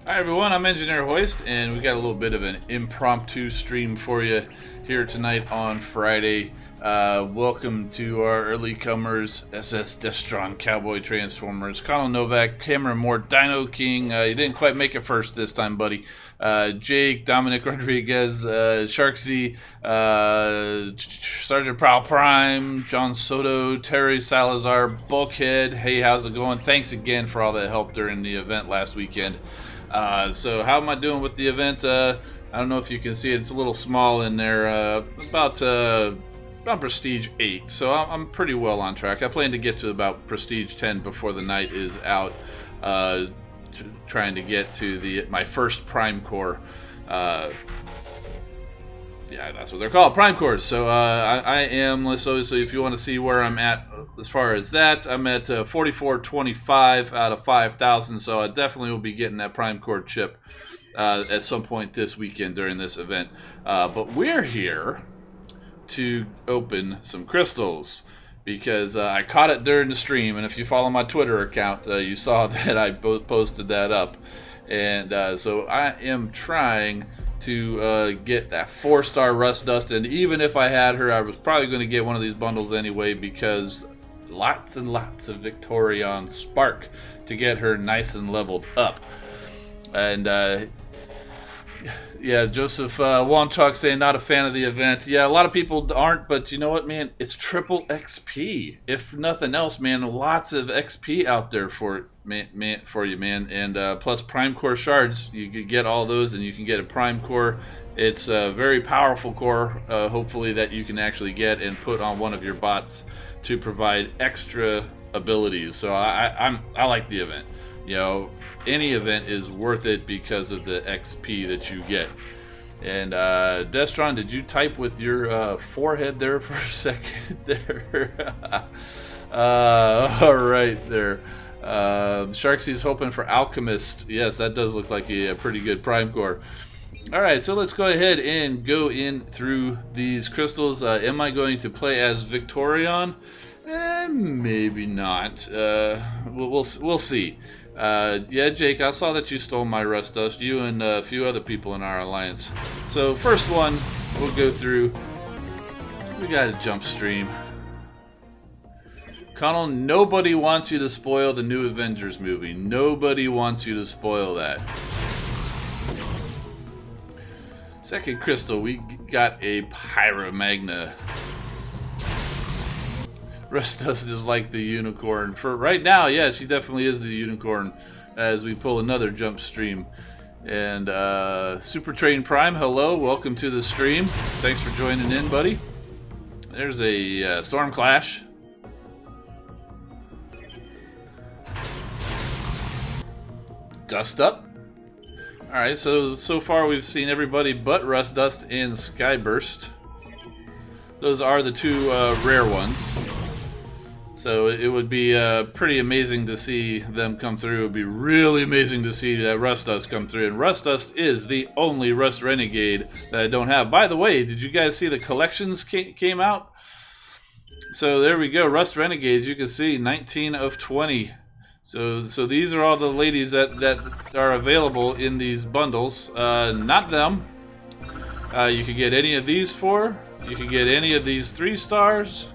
Hi everyone, I'm Engineer Hoist, and we got a little bit of an impromptu stream for you here tonight on Friday. Welcome to our early comers, SS Destron Cowboy Transformers, Connell Novak, Cameron Moore, Dino King. You didn't quite make it first this time, buddy. Jake, Dominic Rodriguez, Sharksy, Sergeant Prowl Prime, John Soto, Terry Salazar, Bulkhead. Hey, how's it going? Thanks again for all that help during the event last weekend. So how am I doing with the event? I don't know if you can see it. It's a little small in there. About Prestige 8. So I'm pretty well on track. I plan to get to about Prestige 10 before the night is out. Trying to get to my first Prime Core. Yeah, that's what they're called, Prime Cores. So I am, so if you want to see where I'm at as far as that, I'm at 4425 out of 5,000, so I definitely will be getting that Prime Core chip at some point this weekend during this event. But we're here to open some crystals, because I caught it during the stream, and if you follow my Twitter account, you saw that I posted that up. And so I am trying to get that 4-star Rust Dust, and even if I had her, I was probably going to get one of these bundles anyway, because lots and lots of Victorion Spark to get her nice and leveled up. And yeah, Joseph Wanchuk saying not a fan of the event. Yeah, a lot of people aren't, but you know what, man? It's triple XP. If nothing else, man, lots of XP out there for you, man. And plus Prime Core shards, you can get all those, and you can get a Prime Core. It's a very powerful core, hopefully, that you can actually get and put on one of your bots to provide extra abilities. So I like the event. You know, any event is worth it because of the XP that you get. And Destron, did you type with your forehead there for a second there? All right there. Sharksy's hoping for Alchemist. Yes, that does look like a pretty good Prime Core. All right, so let's go ahead and go in through these crystals. Am I going to play as Victorion? Maybe not. We'll see. Yeah, Jake, I saw that you stole my Rust Dust, you and a few other people in our alliance. So first one, we'll go through. We got a jump stream. Connell, nobody wants you to spoil the new Avengers movie. Nobody wants you to spoil that. Second crystal, we got a Pyromagna. Rust Dust is like the unicorn. For right now, yeah, she definitely is the unicorn, as we pull another jump stream. And Super Train Prime, hello, welcome to the stream. Thanks for joining in, buddy. There's a Storm Clash. Dust Up. Alright, so far we've seen everybody but Rust Dust and Skyburst. Those are the two rare ones. So it would be pretty amazing to see them come through. It would be really amazing to see that Rust Dust come through. And Rust Dust is the only Rust Renegade that I don't have. By the way, did you guys see the collections came out? So there we go, Rust Renegades. You can see 19 of 20. So these are all the ladies that are available in these bundles. Not them. You can get any of these 4. You can get any of these 3 stars.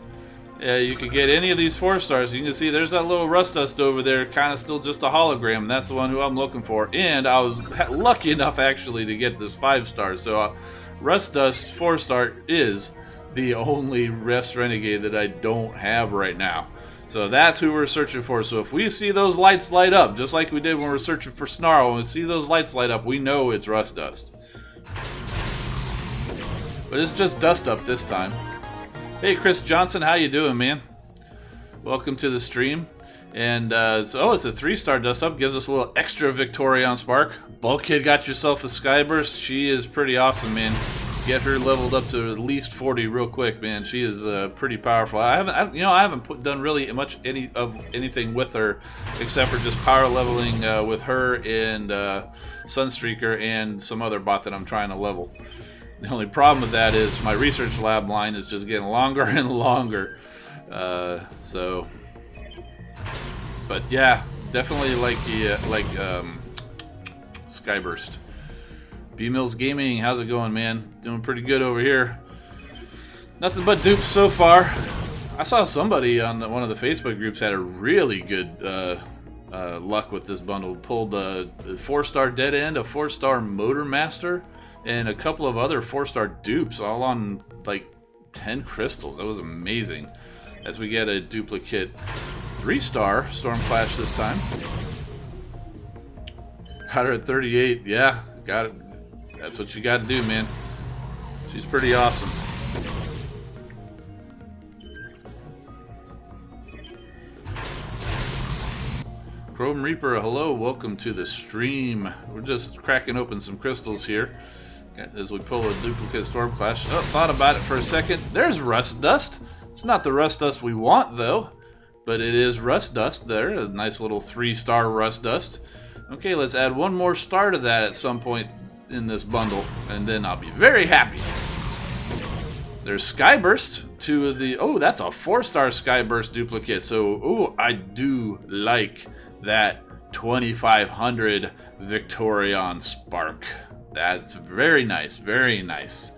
You can get any of these 4 stars. You can see there's that little Rust Dust over there, kind of still just a hologram, and that's the one who I'm looking for. And I was lucky enough actually to get this 5 stars. So Rust Dust 4-star is the only Rust Renegade that I don't have right now. So that's who we're searching for. So if we see those lights light up, just like we did when we were searching for Snarl, when we see those lights light up, we know it's Rust Dust. But it's just Dust Up this time. Hey, Chris Johnson, how you doing, man? Welcome to the stream. And it's a 3-star Dust Up. Gives us a little extra Victorion Spark. Bulkhead got yourself a Skyburst. She is pretty awesome, man. Get her leveled up to at least 40 real quick, man. She is pretty powerful. I haven't done really much anything with her, except for just power leveling with her and Sunstreaker and some other bot that I'm trying to level. The only problem with that is my research lab line is just getting longer and longer. But yeah, definitely like Skyburst. B-Mills Gaming, how's it going, man? Doing pretty good over here. Nothing but dupes so far. I saw somebody on one of the Facebook groups had a really good luck with this bundle. Pulled a 4-star Dead End, a 4-star Motor Master, and a couple of other 4-star dupes, all on like 10 crystals. That was amazing. As we get a duplicate 3-star Stormclash this time. Got her at 38. Yeah, got it. That's what you got to do, man. She's pretty awesome. Chrome Reaper, hello, welcome to the stream. We're just cracking open some crystals here as we pull a duplicate Stormclash. Oh, thought about it for a second. There's Rust Dust. It's not the Rust Dust we want, though, but it is Rust Dust there. A nice little 3-star Rust Dust. Okay, let's add one more star to that at some point in this bundle, and then I'll be very happy. There's Skyburst, 2 of the... Oh, that's a 4-star Skyburst duplicate. So, oh, I do like that 2500 Victorion Spark. That's very nice, very nice.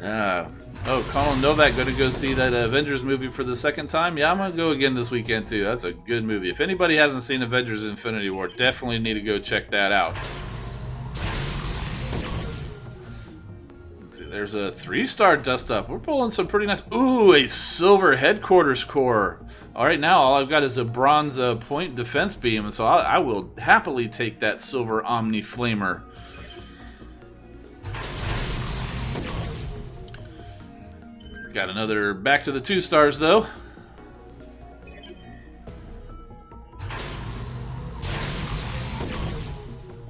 Oh, Colin Novak going to go see that Avengers movie for the second time? Yeah, I'm going to go again this weekend too. That's a good movie. If anybody hasn't seen Avengers Infinity War, definitely need to go check that out. Let's see, there's a 3-star Dust Up. We're pulling some pretty nice... Ooh, a Silver Headquarters Core. Alright, now all I've got is a Bronze Point Defense Beam, and so I will happily take that Silver Omni Flamer. Got another back to the 2 stars, though.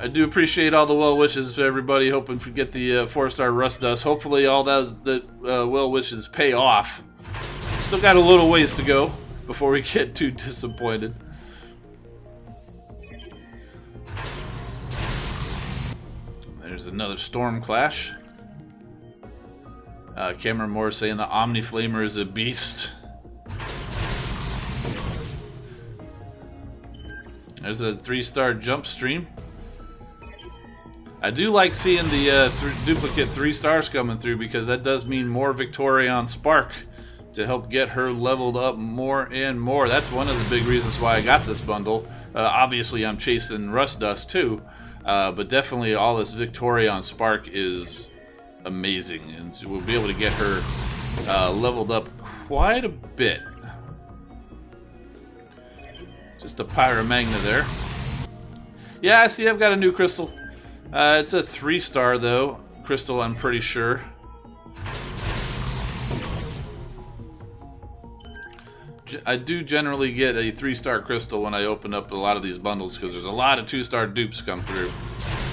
I do appreciate all the well wishes for everybody, hoping to get the 4-star Rust Dust. Hopefully all that well wishes pay off. Still got a little ways to go before we get too disappointed. There's another Stormclash. Cameron Moore saying the Omni Flamer is a beast. There's a 3-star Jump Stream. I do like seeing the duplicate 3 stars coming through, because that does mean more Victorion Spark to help get her leveled up more and more. That's one of the big reasons why I got this bundle. Obviously, I'm chasing Rust Dust too, but definitely all this Victorion Spark is amazing, and so we'll be able to get her leveled up quite a bit. Just a Pyromagna there. Yeah, I see I've got a new crystal. It's a 3-star though. Crystal, I'm pretty sure. I do generally get a 3-star crystal when I open up a lot of these bundles, because there's a lot of 2-star dupes come through.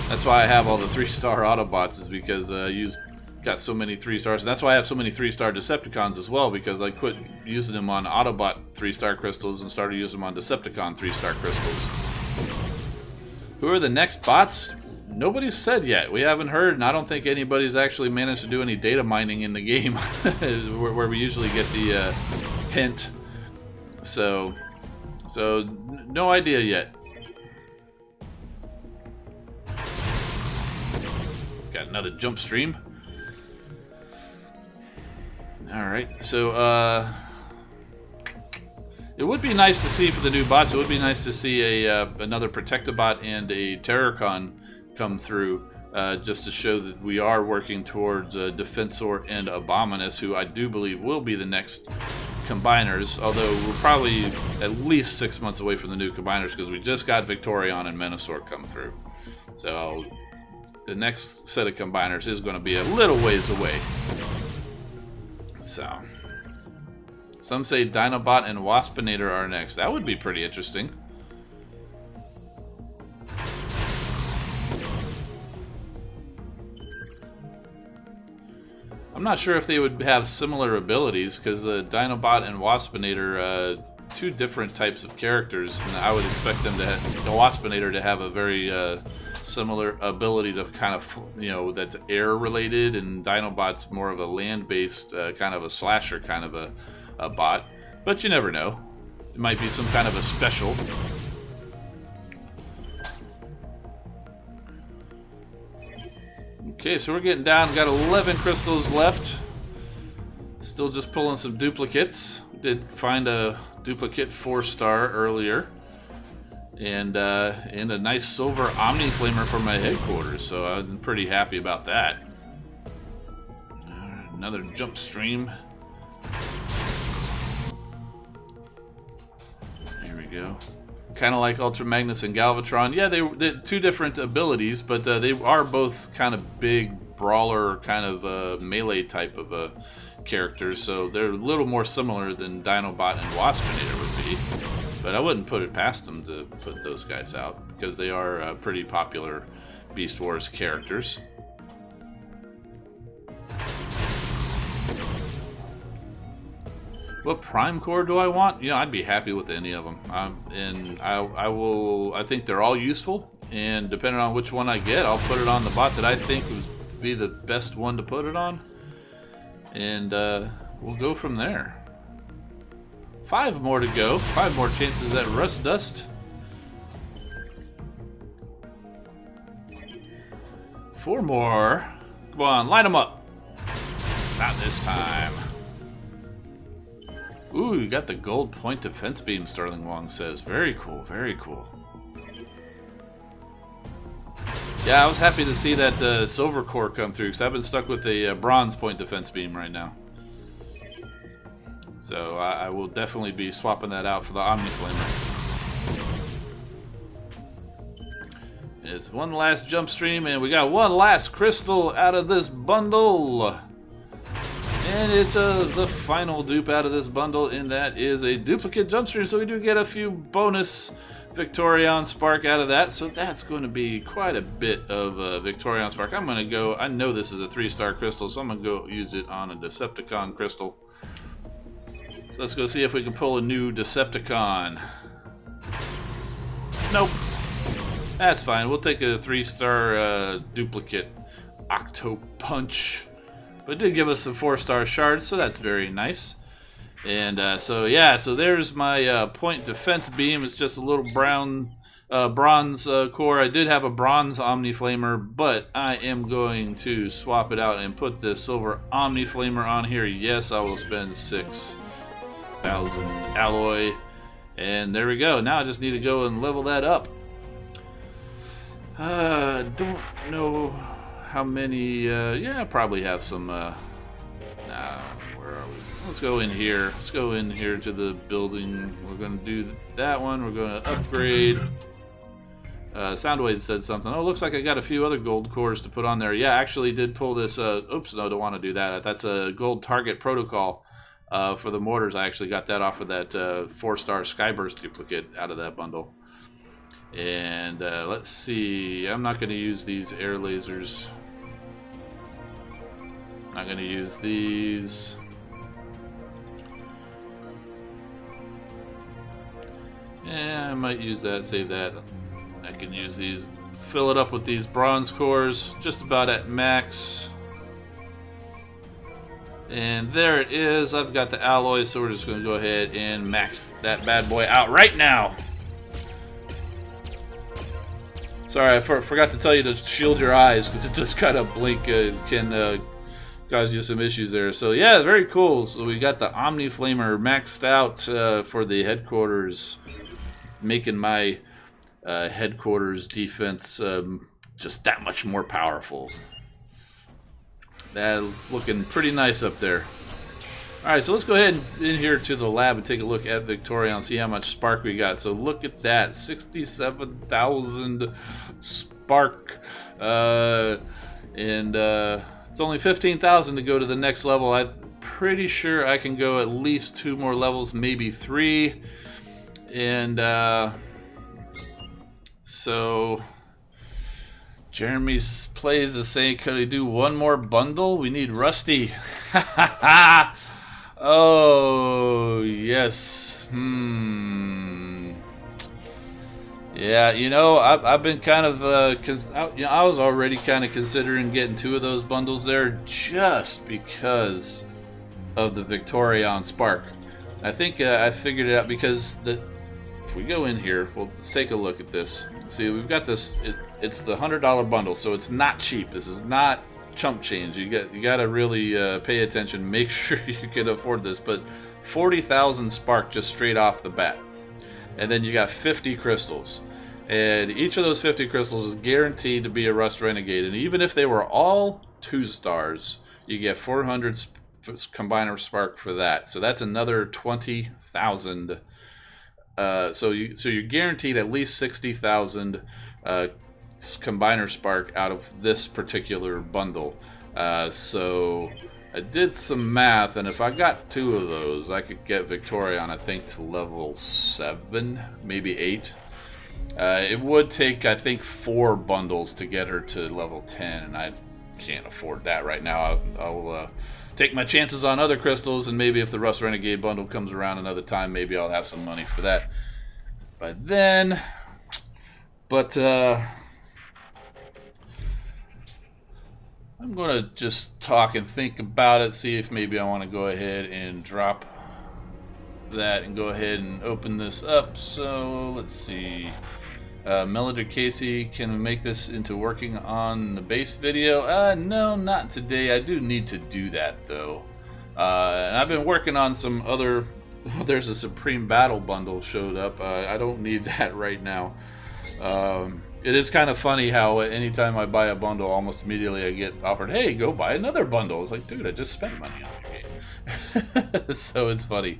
That's why I have all the 3-star Autobots, is because I got so many 3-stars. That's why I have so many 3-star Decepticons as well, because I quit using them on Autobot 3-star crystals and started using them on Decepticon 3-star crystals. Who are the next bots? Nobody's said yet. We haven't heard, and I don't think anybody's actually managed to do any data mining in the game, where we usually get the hint. So no idea yet. Got another Jump Stream. Alright, so it would be nice to see for the new bots, it would be nice to see another Protectobot and a Terrorcon come through, just to show that we are working towards Defensor and Abominus, who I do believe will be the next combiners, although we're probably at least 6 months away from the new combiners, because we just got Victorion and Menasor come through. So the next set of combiners is going to be a little ways away. So some say Dinobot and Waspinator are next. That would be pretty interesting. I'm not sure if they would have similar abilities, because the Dinobot and Waspinator, 2 different types of characters, and I would expect them to have, the Waspinator to have a very similar ability to kind of, that's air related, and Dinobot's more of a land-based kind of a slasher kind of a bot. But you never know. It might be some kind of a special. Okay, so we're getting down. Got 11 crystals left. Still just pulling some duplicates. Did find a duplicate 4-star earlier. And a nice silver Omni Flamer for my headquarters, so I'm pretty happy about that. Another jump stream. There we go. Kind of like Ultra Magnus and Galvatron. Yeah, they're two different abilities, but they are both kind of big brawler, kind of melee type of characters, so they're a little more similar than Dinobot and Waspinator would be. But I wouldn't put it past them to put those guys out, because they are pretty popular Beast Wars characters. What Prime Core do I want? You know, I'd be happy with any of them. And I think they're all useful, and depending on which one I get, I'll put it on the bot that I think would be the best one to put it on. And we'll go from there. 5 more to go. 5 more chances at Rust Dust. 4 more. Come on, light them up. Not this time. Ooh, you got the gold point defense beam, Sterling Wong says. Very cool, very cool. Yeah, I was happy to see that silver core come through, because I've been stuck with a bronze point defense beam right now. So I will definitely be swapping that out for the Omni Flamer. It's one last jump stream, and we got one last crystal out of this bundle. And it's the final dupe out of this bundle, and that is a duplicate jump stream. So we do get a few bonus Victorion Spark out of that. So that's going to be quite a bit of Victorion Spark. I'm going to go, I know this is a 3-star crystal, so I'm going to go use it on a Decepticon crystal. So let's go see if we can pull a new Decepticon. Nope. That's fine. We'll take a 3-star duplicate Octo Punch. But it did give us some 4-star shards, so that's very nice. And so yeah, so there's my point defense beam. It's just a little brown bronze core. I did have a bronze Omni Flamer, but I am going to swap it out and put this silver Omni Flamer on here. Yes, I will spend 6,000 alloy, and there we go. Now I just need to go and level that up. Don't know how many. Yeah, I probably have some. Where are we? Let's go in here. Let's go in here to the building. We're going to do that one. We're going to upgrade. Soundwave said something. Oh, looks like I got a few other gold cores to put on there. Yeah, I actually did pull this. Oops, no, don't want to do that. That's a gold target protocol for the mortars. I actually got that off of that 4-star Skyburst duplicate out of that bundle. And let's see. I'm not going to use these air lasers. Not going to use these. Yeah, I might use that, save that. I can use these, fill it up with these bronze cores, just about at max. And there it is. I've got the alloy, so we're just going to go ahead and max that bad boy out right now. Sorry, I forgot to tell you to shield your eyes, because it just kind of blink can cause you some issues there. So yeah, very cool. So we got the Omni Flamer maxed out for the headquarters, making my headquarters defense just that much more powerful. That's looking pretty nice up there. Alright, so let's go ahead in here to the lab and take a look at Victorion and see how much spark we got. So look at that, 67,000 spark. It's only 15,000 to go to the next level. I'm pretty sure I can go at least 2 more levels, maybe 3. And so Jeremy's plays is saying, could we do one more bundle? We need Rusty. Oh, yes. Yeah, you know, I've been kind of, I was already kind of considering getting 2 of those bundles there just because of the Victorion Spark. I think I figured it out because if we go in here, well, let's take a look at this. See, we've got this. it's the $100 bundle, so it's not cheap. This is not chump change. You got to really pay attention. Make sure you can afford this. But 40,000 spark just straight off the bat, and then you got 50 crystals, and each of those 50 crystals is guaranteed to be a Rust Renegade. And even if they were all 2 stars, you get 400 combiner spark for that. So that's another 20,000. So you're guaranteed at least 60,000 combiner spark out of this particular bundle. So I did some math, and if I got 2 of those, I could get Victorion, I think, to level 7, maybe 8. It would take, I think, 4 bundles to get her to level 10, and I can't afford that right now. I'll take my chances on other crystals, and maybe if the Rust Renegade bundle comes around another time, maybe I'll have some money for that by then. But I'm going to just talk and think about it, see if maybe I want to go ahead and drop that and go ahead and open this up. So let's see. Melody Casey, can we make this into working on the base video? No, not today. I do need to do that though. And I've been working on some other. There's a Supreme Battle bundle showed up. I don't need that right now. It is kind of funny how anytime I buy a bundle, almost immediately I get offered, "Hey, go buy another bundle." It's like, dude, I just spent money on your game. So it's funny.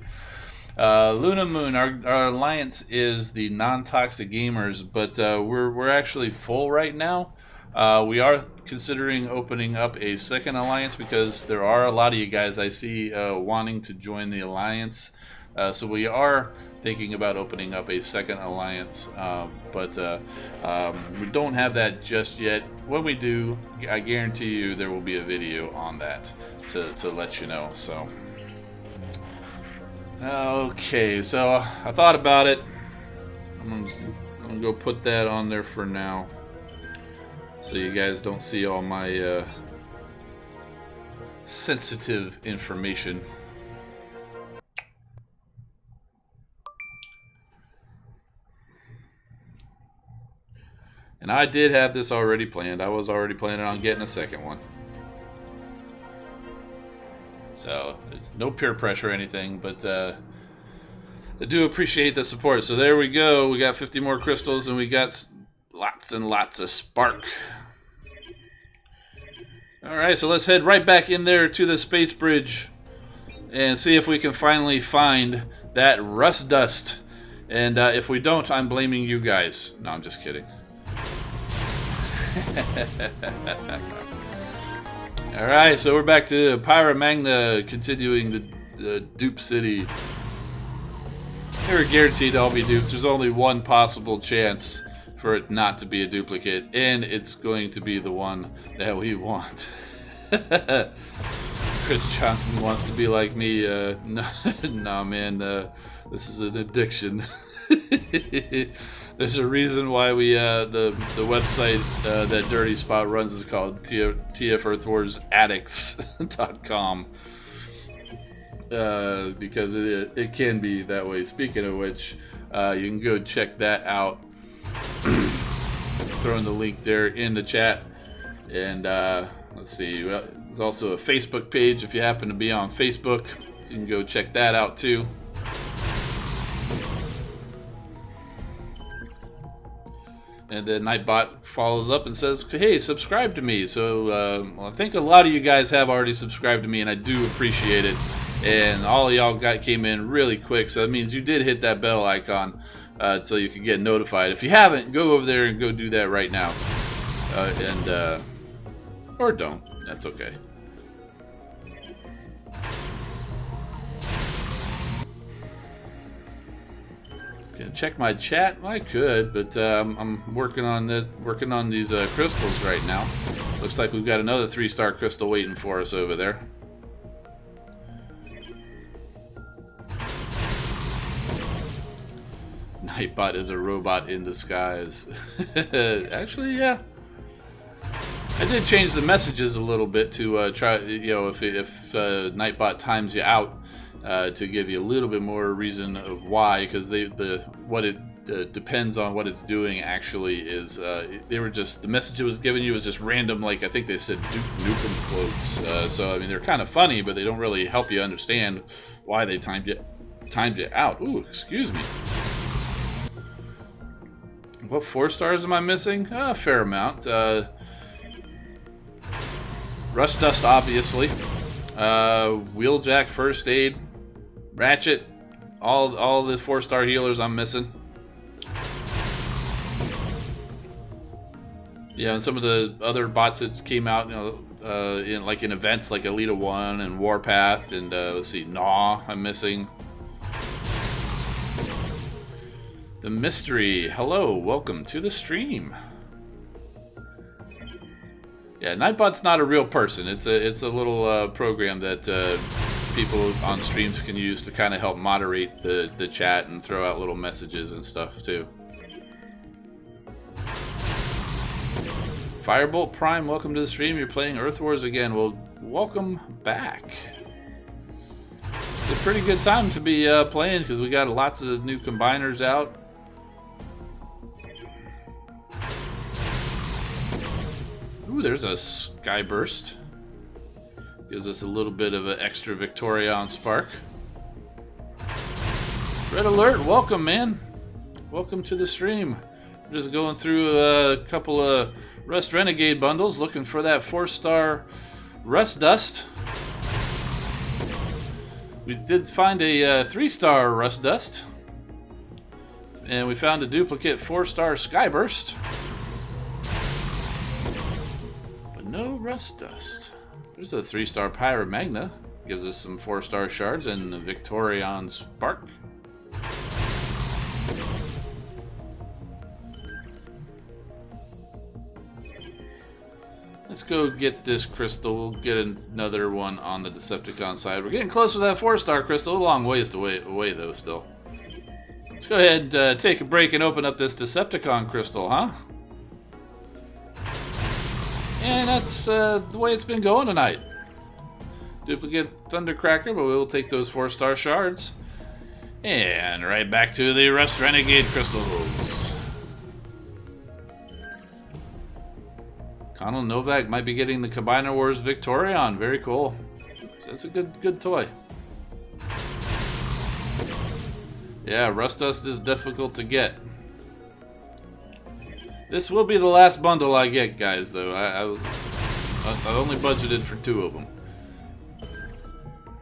Luna Moon, our alliance is the non-toxic gamers, but we're actually full right now. We are considering opening up a second alliance because there are a lot of you guys I see wanting to join the alliance. So we are thinking about opening up a second alliance, but we don't have that just yet. When we do, I guarantee you there will be a video on that to let you know. So. Okay, so I thought about it. I'm gonna go put that on there for now, so you guys don't see all my sensitive information. And I did have this already planned. I was already planning on getting a second one. So, no peer pressure or anything, but I do appreciate the support. So there we go. We got 50 more crystals, and we got lots and lots of spark. Alright, so let's head right back in there to the space bridge and see if we can finally find that rust dust. And if we don't, I'm blaming you guys. No, I'm just kidding. Alright, so we're back to Pyra Magna, continuing the dupe city. They were guaranteed to all be dupes. There's only one possible chance for it not to be a duplicate, and it's going to be the one that we want. Chris Johnson wants to be like me. Nah, man, this is an addiction. There's a reason why we the website that Dirty Spot runs is called tfearthwarsaddicts.com, because it can be that way. Speaking of which, you can go check that out. Throwing the link there in the chat, and let's see. There's also a Facebook page if you happen to be on Facebook, so you can go check that out too. And then Nightbot follows up and says, "Hey, subscribe to me." So I think a lot of you guys have already subscribed to me, and I do appreciate it. And all of y'all came in really quick, so that means you did hit that bell icon so you can get notified. If you haven't, go over there and go do that right now. Or don't. That's okay. Can I check my chat? I could, but I'm working on these crystals right now. Looks like we've got another 3-star crystal waiting for us over there. Nightbot is a robot in disguise. Actually, yeah. I did change the messages a little bit to try, you know, if Nightbot times you out, to give you a little bit more reason of why, because what it depends on what it's doing. Actually, is they were just, the message it was giving you was just random. Like I think they said Duke Nukem quotes. So I mean they're kind of funny, but they don't really help you understand why they timed it out. Ooh, excuse me. What 4 stars am I missing? A fair amount. Rust Dust, obviously. Wheeljack, First Aid, Ratchet. All the 4-star healers I'm missing. Yeah, and some of the other bots that came out, in events like Elita 1 and Warpath, and let's see, Gnaw I'm missing. The Mystery, hello, welcome to the stream. Yeah, Nightbot's not a real person. It's a little program that people on streams can use to kind of help moderate the chat and throw out little messages and stuff too. Firebolt Prime, welcome to the stream. You're playing Earth Wars again. Well, welcome back. It's a pretty good time to be playing because we got lots of new combiners out. Ooh, there's a Skyburst. Gives us a little bit of an extra Victorion spark. Red Alert, welcome, man. Welcome to the stream. We're just going through a couple of Rust Renegade bundles, looking for that 4-star Rust Dust. We did find a 3-star Rust Dust. And we found a duplicate 4-star Skyburst. No Rust Dust. There's a 3-star Pyromagna. Gives us some 4-star shards and a Victorion Spark. Let's go get this crystal. We'll get another one on the Decepticon side. We're getting close to that 4-star crystal. A long ways away though still. Let's go ahead and take a break and open up this Decepticon crystal, huh? And that's the way it's been going tonight. Duplicate Thundercracker, but we'll take those 4-star shards. And right back to the Rust Renegade crystals. Connell Novak might be getting the Combiner Wars Victorion. Very cool. So that's a good toy. Yeah, Rust Dust is difficult to get. This will be the last bundle I get, guys, though. I only budgeted for 2 of them.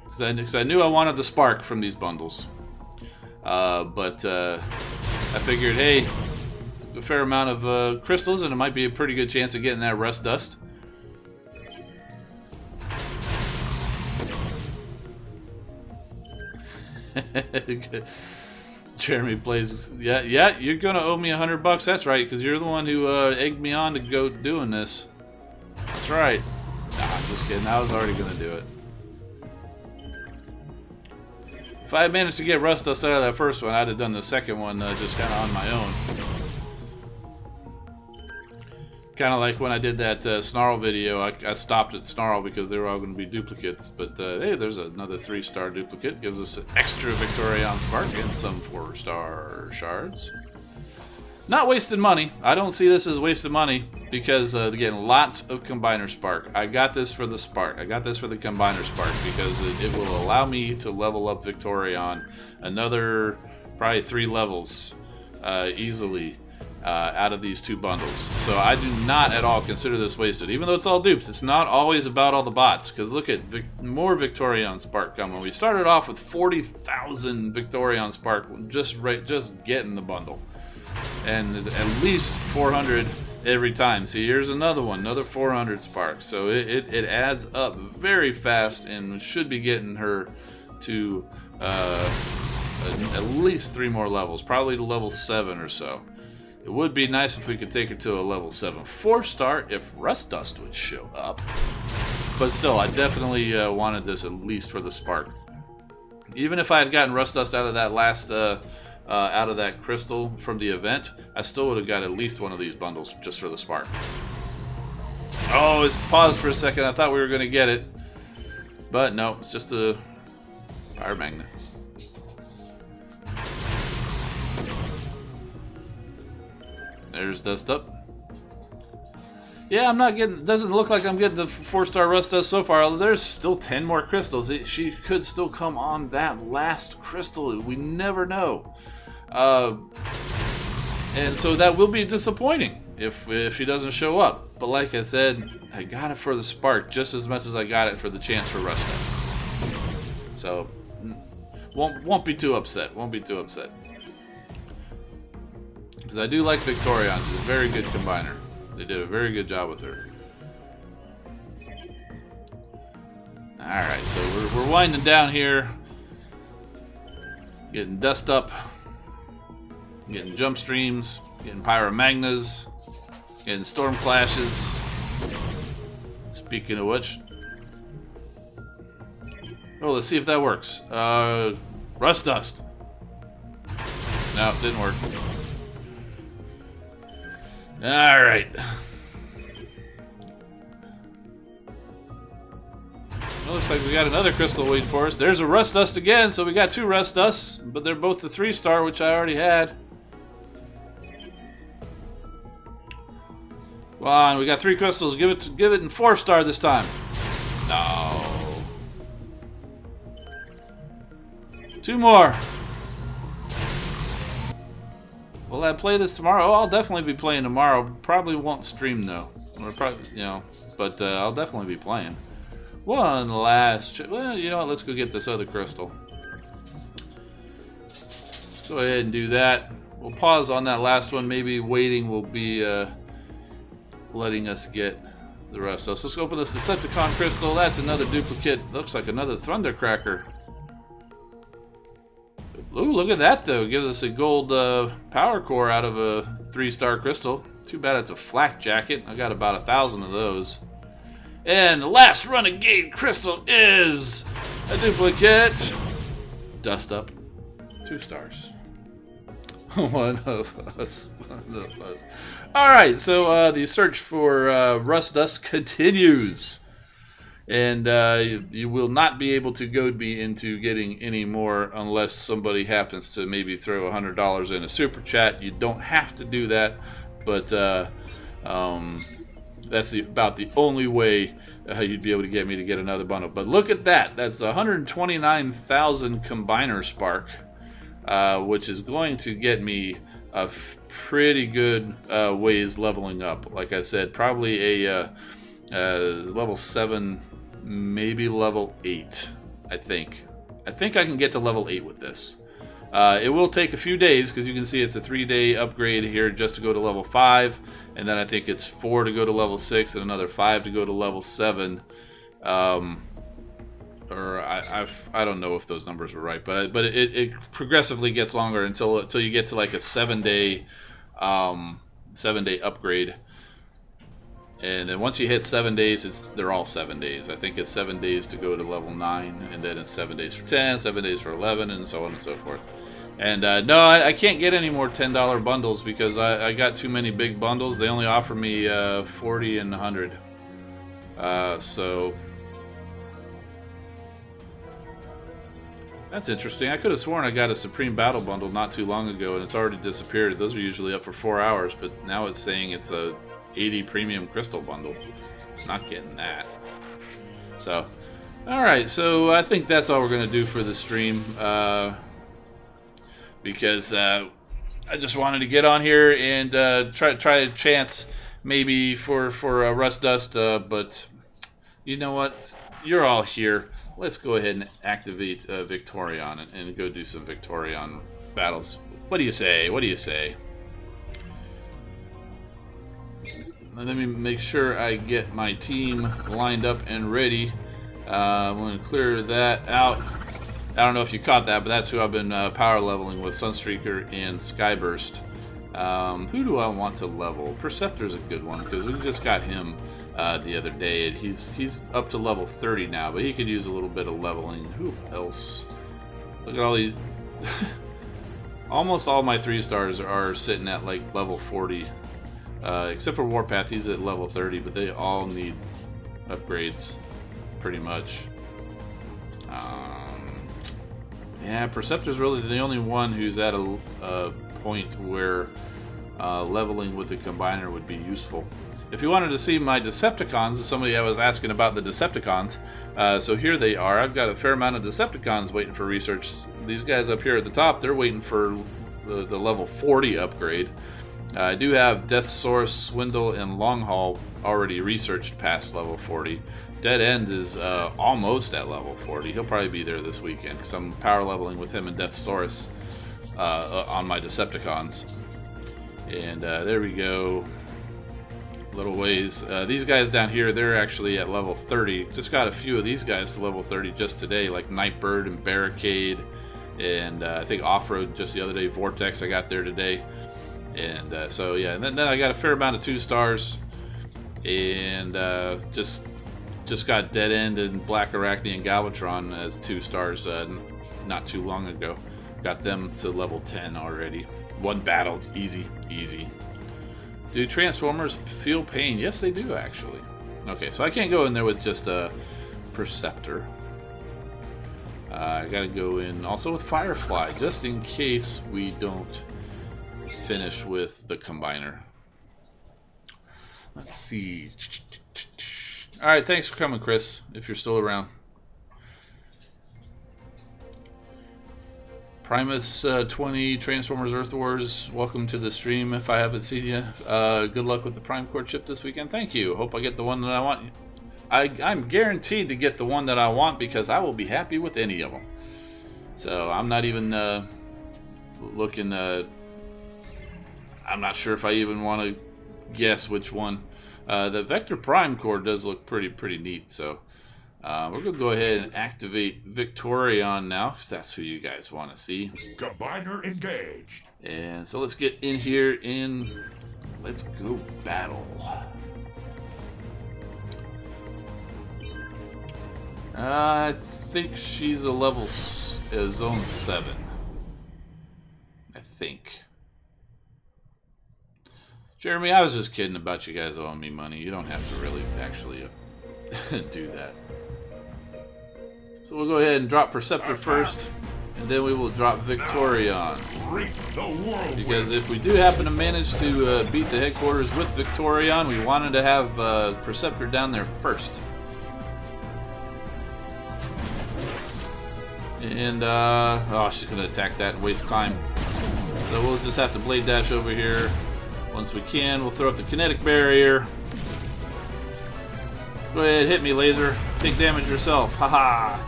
Because I knew I wanted the spark from these bundles. But I figured, hey, it's a fair amount of crystals, and it might be a pretty good chance of getting that Rust Dust. Jeremy plays. Yeah, you're gonna owe me $100. That's right, because you're the one who egged me on to go doing this. That's right. Nah, I'm just kidding. I was already gonna do it. If I had managed to get Rust Dust out of that first one, I'd have done the second one just kind of on my own. Kind of like when I did that Snarl video, I stopped at Snarl because they were all going to be duplicates. But hey, there's another 3-star duplicate. Gives us an extra Victorion Spark and some 4-star shards. Not wasted money. I don't see this as wasted money because again, lots of Combiner Spark. I got this for the Spark. I got this for the Combiner Spark because it will allow me to level up Victorion another probably 3 levels easily. Out of these 2 bundles. So I do not at all consider this wasted. Even though it's all dupes, it's not always about all the bots. Because look at more Victorion Spark coming. We started off with 40,000 Victorion Spark just getting the bundle. And there's at least 400 every time. See, here's another one, another 400 Spark. So it adds up very fast and should be getting her to at least 3 more levels. Probably to level 7 or so. It would be nice if we could take it to a level 7 4-star if Rust Dust would show up. But still, I definitely wanted this at least for the Spark. Even if I had gotten Rust Dust out of that last, out of that crystal from the event, I still would have got at least one of these bundles just for the Spark. Oh, it's paused for a second. I thought we were going to get it. But no, it's just a Pyromagna. There's Dust Up. Yeah, I'm not getting. Doesn't look like I'm getting the 4-star Rust Dust so far. There's still 10 more crystals. She could still come on that last crystal. We never know. And so that will be disappointing if she doesn't show up. But like I said, I got it for the spark just as much as I got it for the chance for Rust Dust. So won't be too upset. Won't be too upset. Because I do like Victorion. She's a very good combiner. They did a very good job with her. Alright, so we're winding down here. Getting Dust Up. Getting Jump Streams. Getting Pyromagnas. Getting Storm Clashes. Speaking of which. Oh, let's see if that works. Rust Dust. No, it didn't work. Alright. Looks like we got another crystal waiting for us. There's a Rust Dust again, so we got 2 Rust Dusts, but they're both the 3-star, which I already had. Come on, we got 3 crystals. Give it in 4-star this time. No. 2 more. Will I play this tomorrow? Oh, I'll definitely be playing tomorrow. Probably won't stream though. Or probably, but I'll definitely be playing. One last. Well, you know what? Let's go get this other crystal. Let's go ahead and do that. We'll pause on that last one. Maybe waiting will be letting us get the rest. So let's open this Decepticon crystal. That's another duplicate. Looks like another Thundercracker. Ooh, look at that though. Gives us a gold power core out of a 3-star crystal. Too bad it's a flak jacket. I got about 1,000 of those. And the last Renegade crystal is a duplicate. Dust Up. 2 stars. One of us. One of us. Alright, so the search for Rust Dust continues. And you will not be able to goad me into getting any more unless somebody happens to maybe throw $100 in a super chat. You don't have to do that, but that's about the only way you'd be able to get me to get another bundle. But look at that. That's 129,000 combiner spark, which is going to get me a pretty good ways leveling up. Like I said, probably a level 7, maybe level 8, I think. I think I can get to level 8 with this. It will take a few days because you can see it's a 3-day upgrade here just to go to level 5, and then I think it's 4 to go to level 6 and another 5 to go to level 7. Or I don't know if those numbers were right, but it progressively gets longer until you get to like a 7-day upgrade. And then once you hit 7 days, they're all 7 days. I think it's 7 days to go to level 9, and then it's 7 days for 10, 7 days for 11, and so on and so forth. And no, I can't get any more $10 bundles because I got too many big bundles. They only offer me 40 and 100. So that's interesting. I could have sworn I got a Supreme Battle bundle not too long ago, and it's already disappeared. Those are usually up for 4 hours, but now it's saying it's a 80 premium crystal bundle. Not getting that. So, alright, so I think that's all we're going to do for the stream. Because I just wanted to get on here and try a chance maybe for Rust Dust. But you know what? You're all here. Let's go ahead and activate Victorion and go do some Victorion battles. What do you say? What do you say? Let me make sure I get my team lined up and ready. I'm going to clear that out. I don't know if you caught that, but that's who I've been power leveling with, Sunstreaker and Skyburst. Who do I want to level? Perceptor's a good one, because we just got him the other day. And he's up to level 30 now, but he could use a little bit of leveling. Who else? Look at all these. Almost all my 3-stars are sitting at like level 40. Except for Warpath, he's at level 30, but they all need upgrades, pretty much. Yeah, Perceptor's really the only one who's at a point where leveling with the combiner would be useful. If you wanted to see my Decepticons, somebody was asking about the Decepticons, so here they are. I've got a fair amount of Decepticons waiting for research. These guys up here at the top, they're waiting for the level 40 upgrade. I do have Death Source, Swindle, and Long Haul already researched past level 40. Dead End is almost at level 40. He'll probably be there this weekend because I'm power leveling with him and Death Source on my Decepticons. And there we go. Little ways. These guys down here, they're actually at level 30. Just got a few of these guys to level 30 just today, like Nightbird and Barricade, and I think Off-Road just the other day. Vortex I got there today. And so yeah, and then I got a fair amount of 2 stars, and just got Dead End and Black Arachne and Galvatron as 2 stars not too long ago. Got them to level 10 already. 1 battle, easy. Do Transformers feel pain? Yes, they do, actually. Okay, so I can't go in there with just a Perceptor. I gotta go in also with Firefly, just in case we don't finish with the combiner. Let's see. Alright, thanks for coming, Chris, if you're still around. Primus 20 Transformers Earth Wars, welcome to the stream if I haven't seen you. Good luck with the Prime Core chip this weekend. Thank you. Hope I get the one that I want. I'm guaranteed to get the one that I want because I will be happy with any of them. So I'm not even looking. I'm not sure if I even want to guess which one. The Vector Prime Core does look pretty neat. So we're going to go ahead and activate Victorion now, because that's who you guys want to see. Combiner engaged. And so let's get in here and let's go battle. I think she's a level zone 7. I think. Jeremy, I was just kidding about you guys owing me money. You don't have to really actually do that. So we'll go ahead and drop Perceptor first, and then we will drop Victorion. Because if we do happen to manage to beat the headquarters with Victorion, we wanted to have Perceptor down there first. And, oh, she's going to attack that and waste time. So we'll just have to blade dash over here. Once we can, we'll throw up the kinetic barrier. Go ahead, hit me, laser. Take damage yourself. Haha.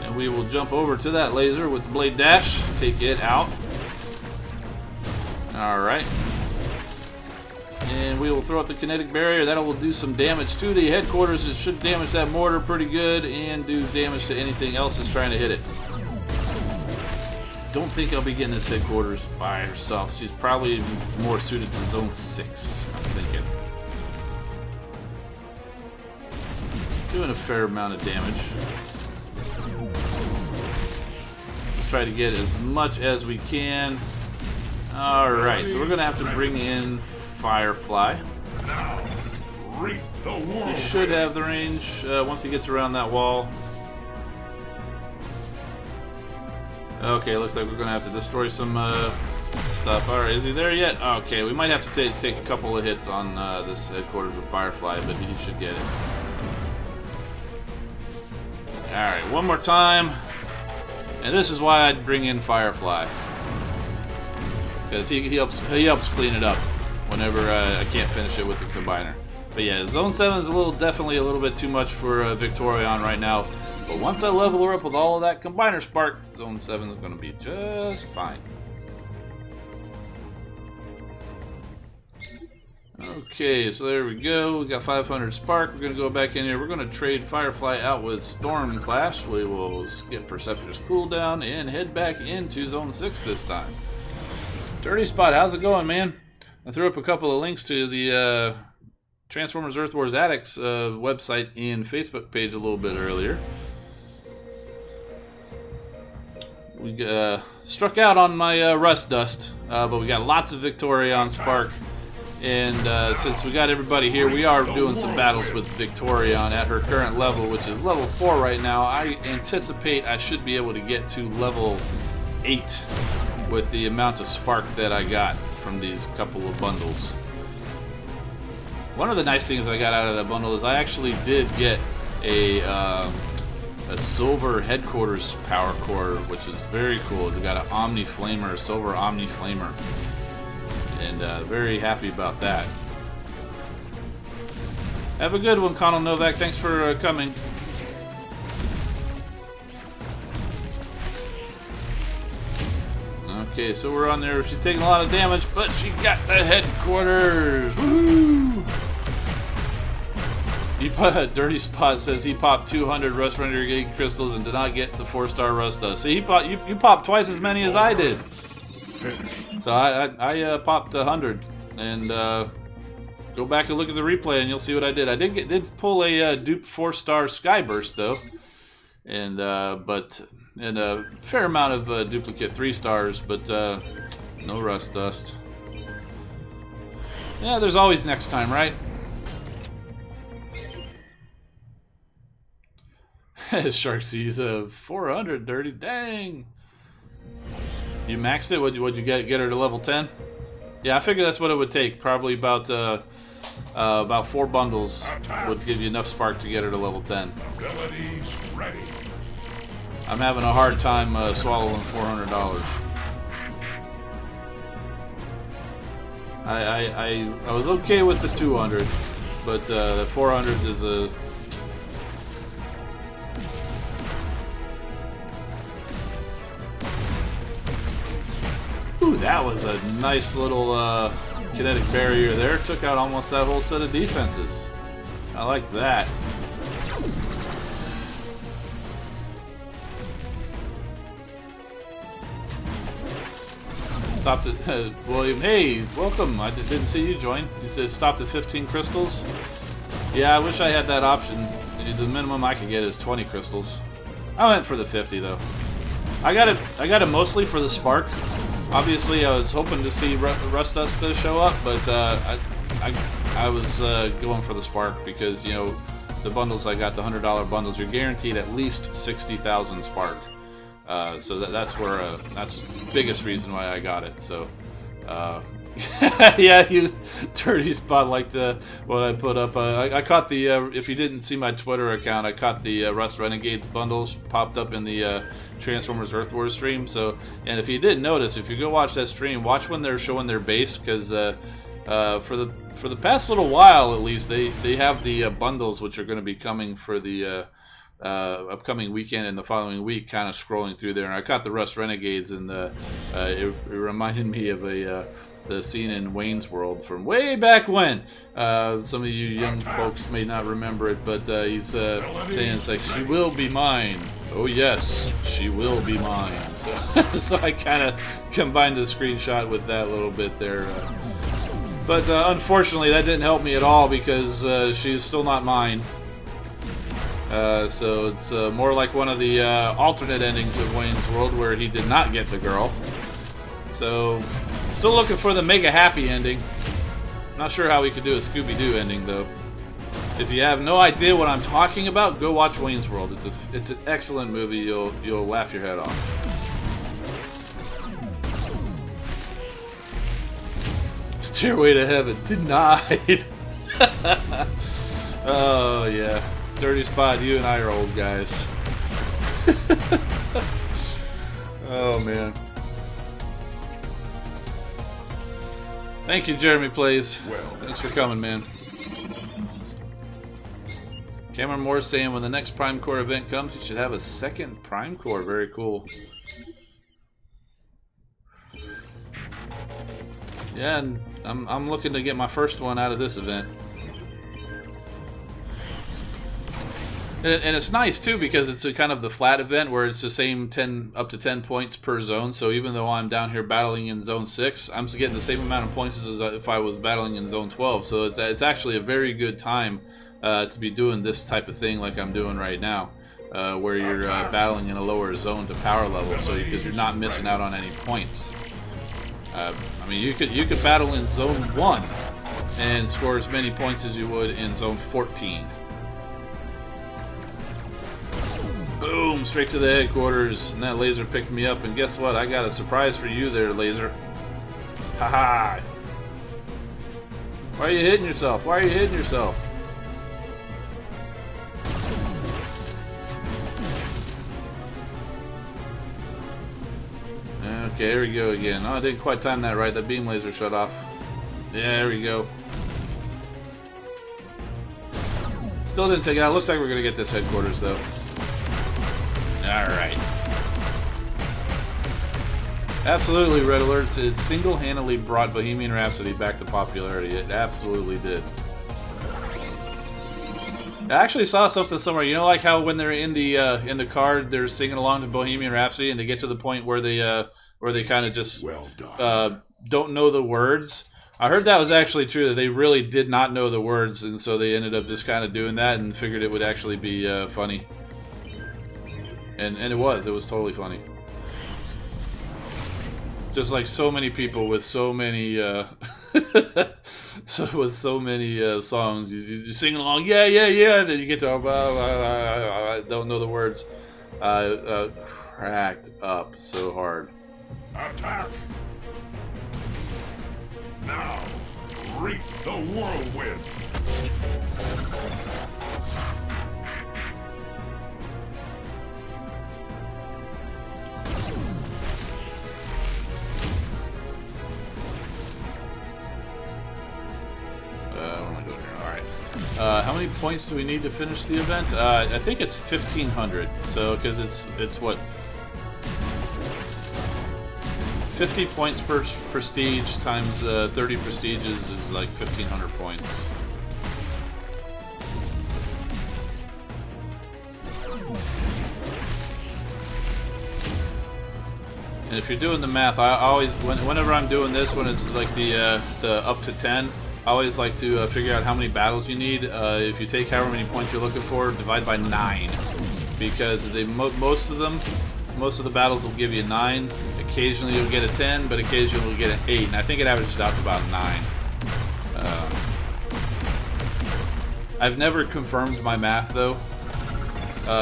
And we will jump over to that laser with the blade dash. Take it out. Alright. And we will throw up the kinetic barrier. That will do some damage to the headquarters. It should damage that mortar pretty good and do damage to anything else that's trying to hit it. Don't think I'll be getting this headquarters by herself. She's probably more suited to zone 6, I'm thinking. Doing a fair amount of damage. Let's try to get as much as we can. Alright, so we're going to have to bring in Firefly. He should have the range once he gets around that wall. Okay, looks like we're going to have to destroy some stuff. Alright, is he there yet? Okay, we might have to take a couple of hits on this headquarters with Firefly, but he should get it. Alright, one more time. And this is why I'd bring in Firefly. Because he helps clean it up whenever I can't finish it with the combiner. But yeah, Zone 7 is definitely a little bit too much for Victorion right now. But once I level her up with all of that combiner spark, Zone 7 is going to be just fine. Okay, so there we go. We got 500 spark. We're going to go back in here. We're going to trade Firefly out with Storm Clash. We will skip Perceptor's cooldown and head back into Zone 6 this time. Dirty Spot, how's it going, man? I threw up a couple of links to the Transformers Earth Wars Addicts website and Facebook page a little bit earlier. We struck out on my Rust Dust, but we got lots of Victorion spark. And since we got everybody here, we are doing some battles with Victorion at her current level, which is level 4 right now. I anticipate I should be able to get to level 8 with the amount of spark that I got. from these couple of bundles. One of the nice things I got out of that bundle is I actually did get a silver headquarters power core, which is very cool. It's got an Omni Flamer, a silver Omni Flamer, and very happy about that. Have a good one, Connell Novak. Thanks for coming. Okay, so we're on there. She's taking a lot of damage, but she got the headquarters. Woo! Dirty Spot says he popped 200 Rust Renegade crystals and did not get the 4-star Rust dust. See, you popped twice as many as I did. So I popped 100, and go back and look at the replay, and you'll see what I did. I did pull a dupe 4-star Skyburst though, and a fair amount of duplicate 3-stars, but no Rust dust. Yeah, there's always next time, right? Shark sees 400 dirty. Dang. You maxed it? What'd you get her to level 10? Yeah, I figured that's what it would take. Probably about 4 bundles would give you enough spark to get her to level 10. Abilities ready. I'm having a hard time swallowing $400. I was okay with the 200, but the 400 is a... Ooh, that was a nice little kinetic barrier there. Took out almost that whole set of defenses. I like that. Stopped at William. Hey, welcome. I didn't see you join. He says stopped at 15 crystals. Yeah, I wish I had that option. The minimum I could get is 20 crystals. I went for the 50 though. I got it mostly for the spark. Obviously, I was hoping to see Rust Dust show up, but I was going for the spark because, you know, the bundles I got, the $100 bundles, you're guaranteed at least 60,000 spark. So that's the biggest reason why I got it. So, yeah, you dirty spot liked what I put up. I caught the if you didn't see my Twitter account, I caught the Rust Renegades bundles popped up in the Transformers Earth Wars stream. So, and if you didn't notice, if you go watch that stream, watch when they're showing their base, because for the past little while at least, they have the bundles which are going to be coming for the upcoming weekend and the following week, kind of scrolling through there. And I caught the Rust Renegades, and it reminded me of the scene in Wayne's World from way back when. Some of you young folks may not remember it, but he's saying it's like, she will be mine. Oh yes, she will be mine. So I kind of combined the screenshot with that little bit there. But unfortunately, that didn't help me at all, because she's still not mine. So it's more like one of the alternate endings of Wayne's World, where he did not get the girl. So, still looking for the mega happy ending. Not sure how we could do a Scooby-Doo ending, though. If you have no idea what I'm talking about, go watch Wayne's World. It's an excellent movie. You'll laugh your head off. Stairway to Heaven denied. Oh yeah, Dirty Spot. You and I are old guys. Oh man. Thank you, Jeremy Plays. Thanks for coming, man. Cameron Moore saying when the next Prime Core event comes, you should have a second Prime Core. Very cool. Yeah, and I'm looking to get my first one out of this event. And it's nice too, because it's a kind of the flat event where it's the same up to 10 points per zone. So even though I'm down here battling in zone 6, I'm getting the same amount of points as if I was battling in zone 12. So it's actually a very good time to be doing this type of thing like I'm doing right now, where you're battling in a lower zone to power level, so because you're not missing out on any points. I mean, you could battle in zone 1 and score as many points as you would in zone 14. Boom! Straight to the headquarters, and that laser picked me up. And guess what? I got a surprise for you there, laser. Haha. Why are you hitting yourself? Why are you hitting yourself? Okay, here we go again. Oh, I didn't quite time that right. That beam laser shut off. Yeah, there we go. Still didn't take it out. Looks like we're going to get this headquarters, though. Alright. Absolutely, Red Alerts. It single-handedly brought Bohemian Rhapsody back to popularity. It absolutely did. I actually saw something somewhere. You know, like how when they're in the car, they're singing along to Bohemian Rhapsody, and they get to the point where they kind of just don't know the words. I heard that was actually true. That they really did not know the words, and so they ended up just kind of doing that, and figured it would actually be funny. And it was totally funny. Just like so many people with so many songs, you sing along, yeah, then you get to I don't know the words. Cracked up so hard. Attack! Now, reap the whirlwind! What am I doing here? Alright. How many points do we need to finish the event? I think it's 1,500. So, because it's what? 50 points per prestige times 30 prestiges is like 1,500 points. And if you're doing the math, I always, whenever I'm doing this, when it's like the up to 10, I always like to figure out how many battles you need. If you take however many points you're looking for, divide by 9, because most of the battles will give you 9. Occasionally you'll get a 10, but occasionally you'll get an 8, and I think it averages out to about 9. I've never confirmed my math though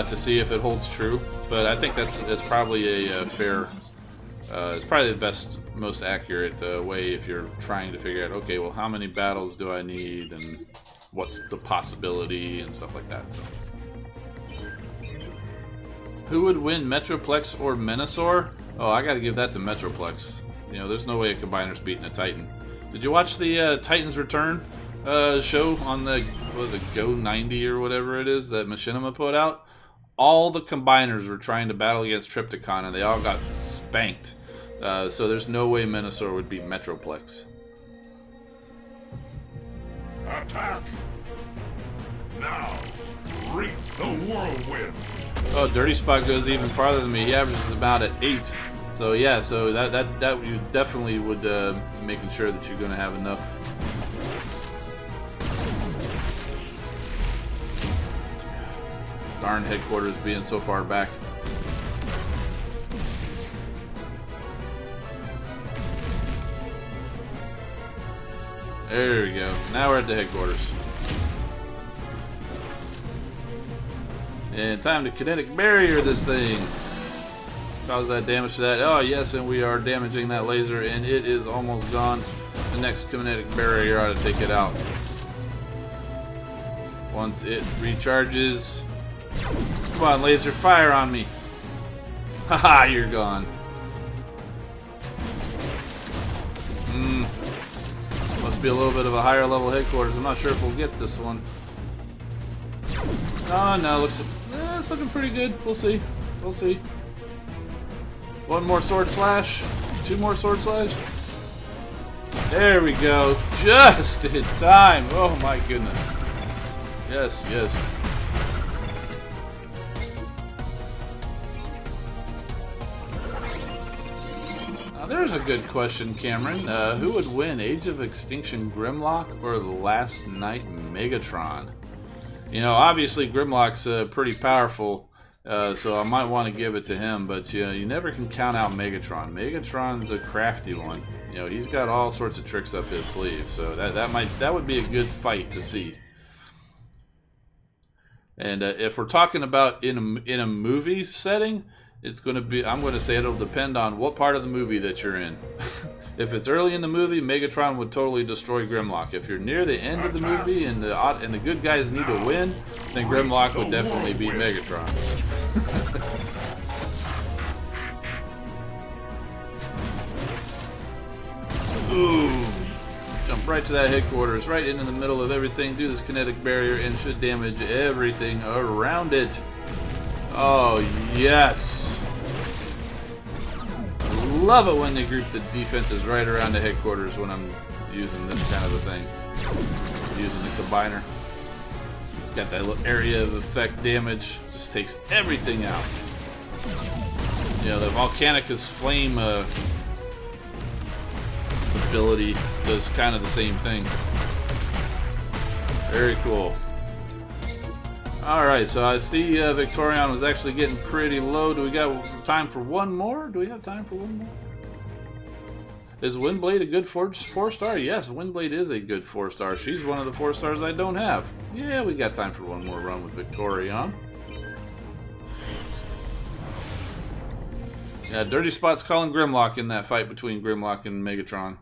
to see if it holds true, but I think that's probably a fair. It's probably the best, most accurate way if you're trying to figure out, okay, well, how many battles do I need, and what's the possibility, and stuff like that. So, who would win, Metroplex or Menasor? Oh, I gotta give that to Metroplex. You know, there's no way a combiner's beating a Titan. Did you watch the Titan's Return show on the, what was it, Go 90 or whatever it is that Machinima put out? All the combiners were trying to battle against Trypticon, and they all got spanked. So there's no way Menasor would beat Metroplex. Attack! Now, reap the whirlwind! Oh, Dirty Spot goes even farther than me. He averages about at 8. So yeah, so that you definitely would making sure that you're going to have enough. Darn headquarters being so far back. There we go. Now we're at the headquarters. And time to kinetic barrier this thing. Cause that damage to that. Oh yes, and we are damaging that laser, and it is almost gone. The next kinetic barrier ought to take it out. Once it recharges. Come on, laser, fire on me. Haha, you're gone. Must be a little bit of a higher level headquarters. I'm not sure if we'll get this one. Oh no, it's looking pretty good. We'll see. We'll see. One more sword slash. 2 more sword slash. There we go. Just in time. Oh my goodness. Yes, yes. There's a good question, Cameron. Who would win, Age of Extinction Grimlock or the Last Night Megatron? You know, obviously Grimlock's pretty powerful, so I might want to give it to him, but you know, you never can count out Megatron. Megatron's a crafty one. You know, he's got all sorts of tricks up his sleeve, so that would be a good fight to see. And if we're talking about in a movie setting, it's going to be, I'm going to say it'll depend on what part of the movie that you're in. If it's early in the movie, Megatron would totally destroy Grimlock. If you're near the end of the movie and the good guys need to win, then Grimlock would definitely beat Megatron. Ooh. Jump right to that headquarters, right into the middle of everything, do this kinetic barrier, and should damage everything around it. Oh, yes. Love it when they group the defenses right around the headquarters when I'm using this kind of a thing. Using the combiner. It's got that little area of effect damage. Just takes everything out. You know, the Volcanicus flame ability does kind of the same thing. Very cool. Alright, so I see Victorion was actually getting pretty low. Do we got time for one more? Do we have time for one more? Is Windblade a good 4-star? Yes, Windblade is a good 4-star. She's one of the 4 stars I don't have. Yeah, we got time for one more run with Victorion. Yeah, Dirty Spot's calling Grimlock in that fight between Grimlock and Megatron.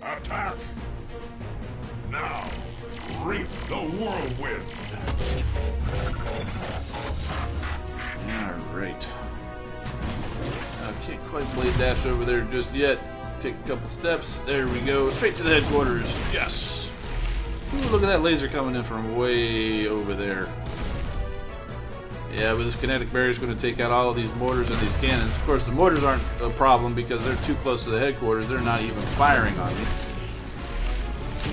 Attack! Now, reap the whirlwind! Alright. I can't quite blade dash over there just yet. Take a couple steps. There we go. Straight to the headquarters. Yes! Ooh, look at that laser coming in from way over there. Yeah, but this kinetic barrier is going to take out all of these mortars and these cannons. Of course, the mortars aren't a problem because they're too close to the headquarters. They're not even firing on me.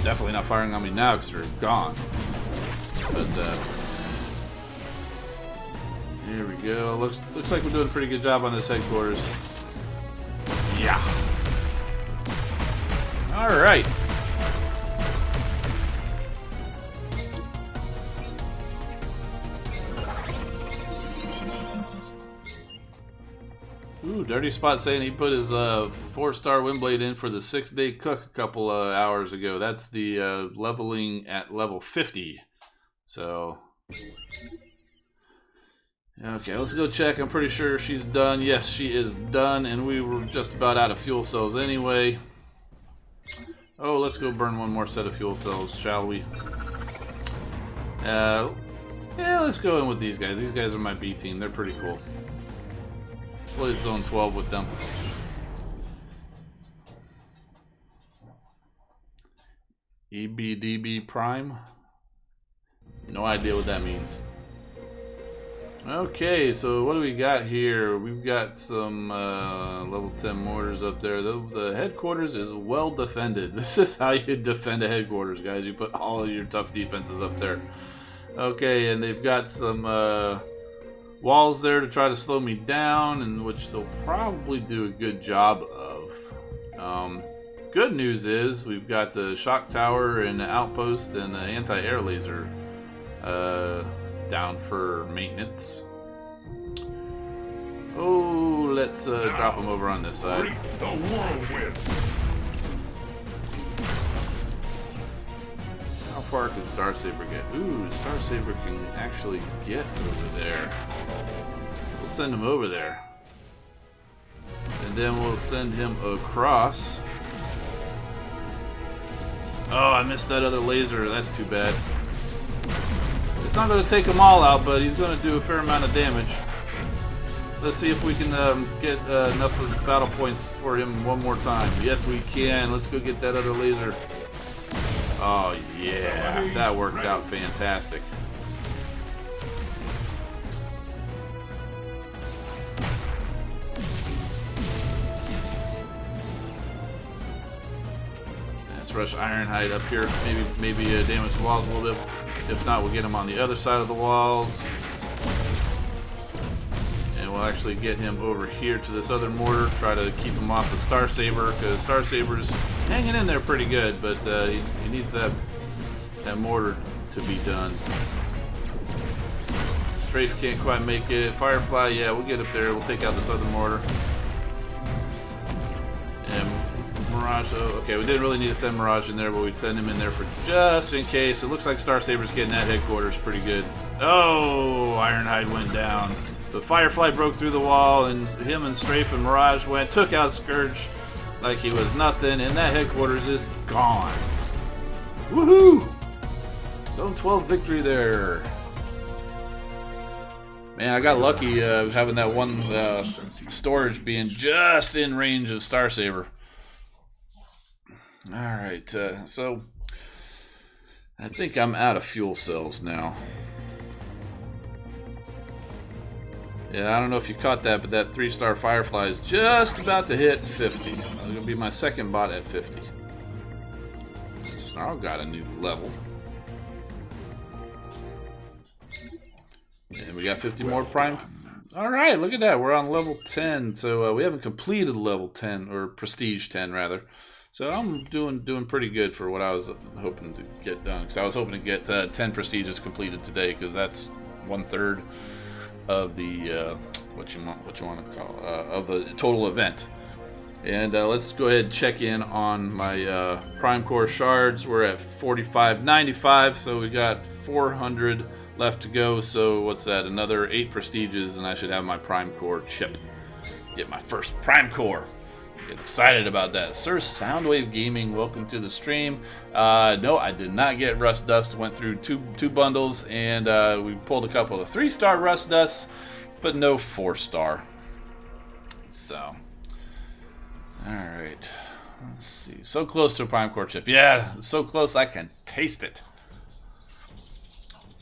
Definitely not firing on me now because they're gone. But, here we go. Looks like we're doing a pretty good job on this headquarters. Yeah. Alright. Ooh, Dirty Spot saying he put his 4-star Windblade in for the 6-day cook a couple hours ago. That's the leveling at level 50. So, okay, let's go check. I'm pretty sure she's done. Yes, she is done, and we were just about out of fuel cells anyway. Oh, let's go burn one more set of fuel cells, shall we? Yeah, let's go in with these guys. These guys are my B team. They're pretty cool. Played Zone 12 with them. EBDB Prime? No idea what that means. Okay, so what do we got here? We've got some level 10 mortars up there. The headquarters is well defended. This is how you defend a headquarters, guys. You put all of your tough defenses up there. Okay, and they've got some walls there to try to slow me down, and which they'll probably do a good job of. Good news is we've got the shock tower and the outpost and the anti-air laser down for maintenance. Oh, let's drop them over on this side. The whirlwind. How far can Star Saber get? Ooh, Star Saber can actually get over there. We'll send him over there. And then we'll send him across. Oh, I missed that other laser. That's too bad. It's not going to take them all out, but he's going to do a fair amount of damage. Let's see if we can get enough of battle points for him one more time. Yes, we can. Let's go get that other laser. Oh, yeah. That worked out fantastic. Let's rush Ironhide up here. Maybe damage the walls a little bit. If not, we'll get him on the other side of the walls. And we'll actually get him over here to this other mortar. Try to keep him off the Star Saber, because Star Saber's hanging in there pretty good, but he needs that mortar to be done. Strafe can't quite make it. Firefly, yeah, we'll get up there. We'll take out this other mortar. And Mirage, oh, okay, we didn't really need to send Mirage in there, but we'd send him in there for just in case. It looks like Star Saber's getting that headquarters pretty good. Oh, Ironhide went down. The Firefly broke through the wall, and him and Strafe and Mirage took out Scourge like he was nothing, and that headquarters is gone. Woohoo! Zone 12 victory there. Man, I got lucky having that one storage being just in range of Star Saber. Alright, so I think I'm out of fuel cells now. Yeah, I don't know if you caught that, but that 3-star Firefly is just about to hit 50. It's going to be my second bot at 50. Snarl got a new level. And we got 50 more prime. Alright, look at that. We're on level 10. So we haven't completed level 10, or prestige 10 rather. So I'm doing pretty good for what I was hoping to get done. Because I was hoping to get 10 prestiges completed today, because that's 1/3 of the what you want to call of the total event. And let's go ahead and check in on my Prime Core shards. We're at 4595, so we got 400 left to go. So what's that? Another 8 prestiges, and I should have my Prime Core chip. Get my first Prime Core. Get excited about that. Sir Soundwave Gaming, welcome to the stream. No, I did not get Rust Dust. Went through two bundles, and we pulled a couple of 3-star Rust Dusts, but no 4-star. So, alright. Let's see. So close to a Prime Core chip. Yeah, so close I can taste it.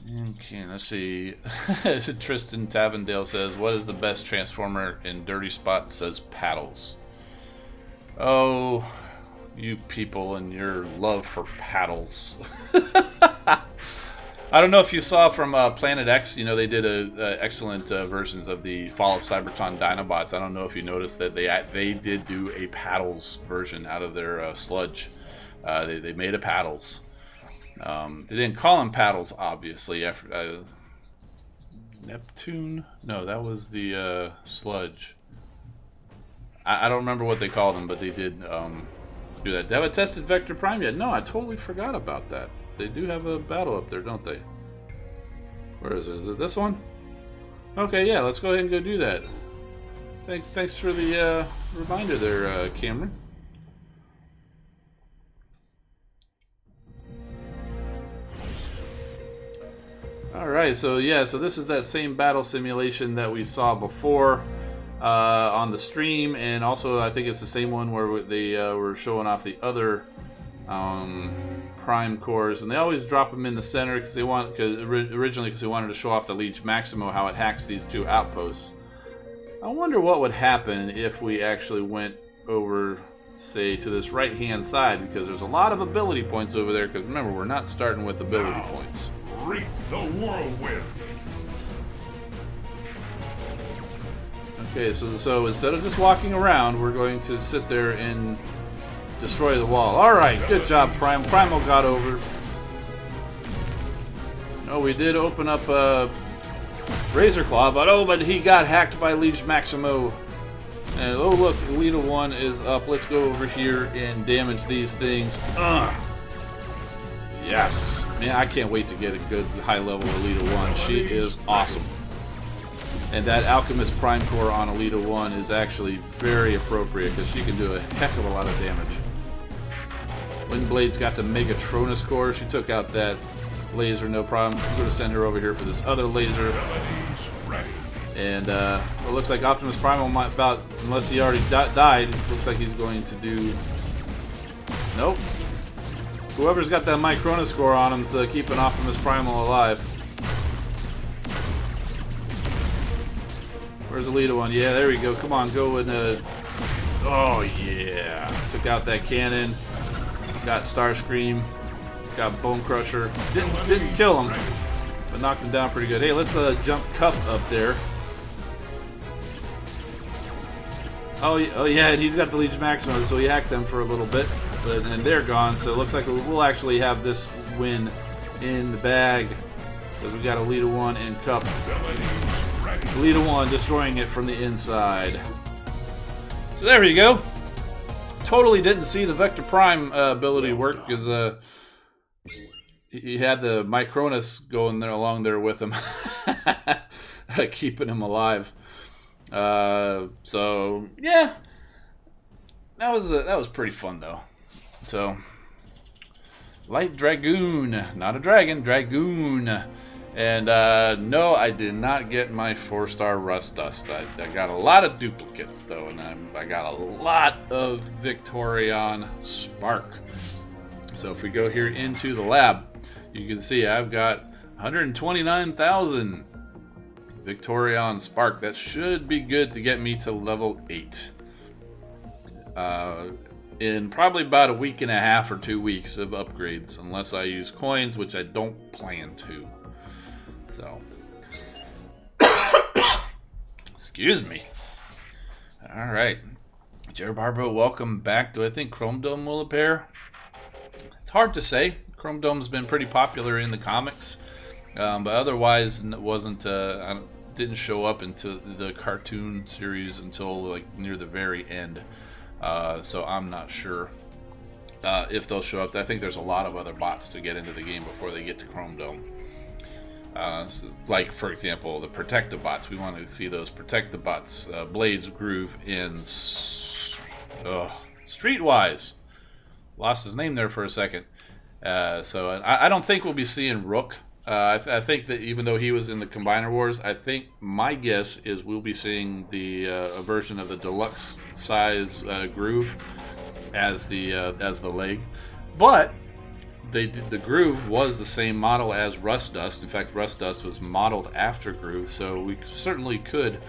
Okay, let's see. Tristan Tavendale says, what is the best transformer in Dirty Spot? Says paddles. Oh, you people and your love for paddles. I don't know if you saw from Planet X, you know, they did excellent versions of the Fall of Cybertron Dinobots. I don't know if you noticed that they did do a paddles version out of their sludge. They made a paddles. They didn't call them paddles, obviously. After, Neptune? No, that was the sludge. I don't remember what they called them, but they did do that. They haven't tested Vector Prime yet. No, I totally forgot about that. They do have a battle up there, don't they? Where is it? Is it this one? Okay, yeah, let's go ahead and go do that. Thanks for the reminder there, Cameron. Alright, so yeah, so this is that same battle simulation that we saw before on the stream, and also I think it's the same one where they were showing off the other Prime Cores, and they always drop them in the center because they originally they wanted to show off the Leech Maximo, how it hacks these 2 outposts. I wonder what would happen if we actually went over, say, to this right hand side, because there's a lot of ability points over there, because remember, we're not starting with ability points. Reap the whirlwind. Okay, so instead of just walking around, we're going to sit there and destroy the wall. Alright, good job, Prime. Primal got over. No, we did open up Razor Claw, but he got hacked by Leech Maximo. And oh look, Elita 1 is up. Let's go over here and damage these things. Yes. Man, I can't wait to get a good high level Elita 1. She is awesome. And that Alchemist Prime Core on Elita 1 is actually very appropriate because she can do a heck of a lot of damage. Windblade's got the Megatronus Core. She took out that laser, no problem. I'm going to send her over here for this other laser. And it looks like Optimus Primal might unless he already died, it looks like he's going to do... Nope. Whoever's got that Micronus Core on him is keeping Optimus Primal alive. Where's the Elita 1? Yeah, there we go. Come on, go and... Oh, yeah. Took out that cannon. Got Starscream. Got Bone Crusher. Didn't kill him, but knocked him down pretty good. Hey, let's jump Cup up there. Oh yeah, and he's got the Leech Maximo, so he hacked them for a little bit, and they're gone. So it looks like we'll actually have this win in the bag, because we got Elita 1 and Cup. Elita 1 destroying it from the inside. So there you go. Totally didn't see the Vector Prime ability work, because he had the Micronus going there along there with him, keeping him alive. So yeah, that was pretty fun though. So Light Dragoon, not a dragon, Dragoon. And no, I did not get my 4-star Rust Dust. I got a lot of duplicates though, and I got a lot of Victorion Spark. So if we go here into the lab, you can see I've got 129,000 Victorion Spark. That should be good to get me to level 8. In probably about a week and a half or 2 weeks of upgrades, unless I use coins, which I don't plan to. So, excuse me. All right, Jared Barbo, welcome back. Do I think Chrome Dome will appear? It's hard to say. Chrome Dome's been pretty popular in the comics, but otherwise wasn't. Didn't show up into the cartoon series until like near the very end. So I'm not sure if they'll show up. I think there's a lot of other bots to get into the game before they get to Chrome Dome. So, like, for example, the Protective bots. We want to see those Protective bots. Blades, Groove, and Streetwise. Lost his name there for a second. So I don't think we'll be seeing Rook. I think that even though he was in the Combiner Wars, I think my guess is we'll be seeing a version of the deluxe size Groove as the leg. But the Groove was the same model as Rust Dust. In fact, Rust Dust was modeled after Groove, so we certainly could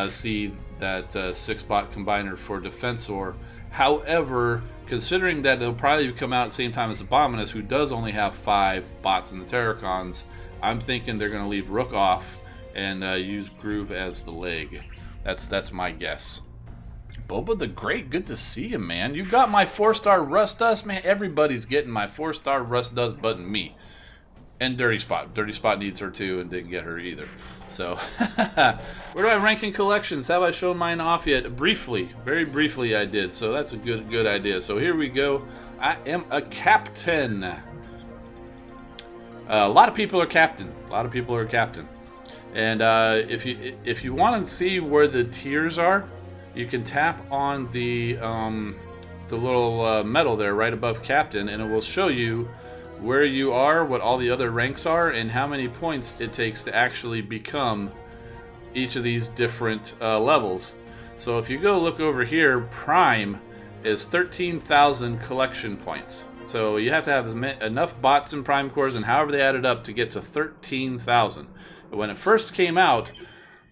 see that 6-bot combiner for Defensor. However, considering that it'll probably come out at the same time as Abominus, who does only have 5 bots in the Terracons, I'm thinking they're going to leave Rook off and use Groove as the leg. That's my guess. Boba the Great, good to see you, man. You got my 4-star Rust Dust, man. Everybody's getting my 4-star Rust Dust, but me. And Dirty Spot. Dirty Spot needs her too, and didn't get her either. So, where do I rank in collections? Have I shown mine off yet? Briefly, very briefly, I did. So that's a good idea. So here we go. I am a captain. A lot of people are captain. And if you want to see where the tiers are, you can tap on the little medal there right above Captain, and it will show you where you are, what all the other ranks are, and how many points it takes to actually become each of these different levels. So if you go look over here, Prime is 13,000 collection points. So you have to have enough bots and Prime cores, and however they added up to get to 13,000. But when it first came out,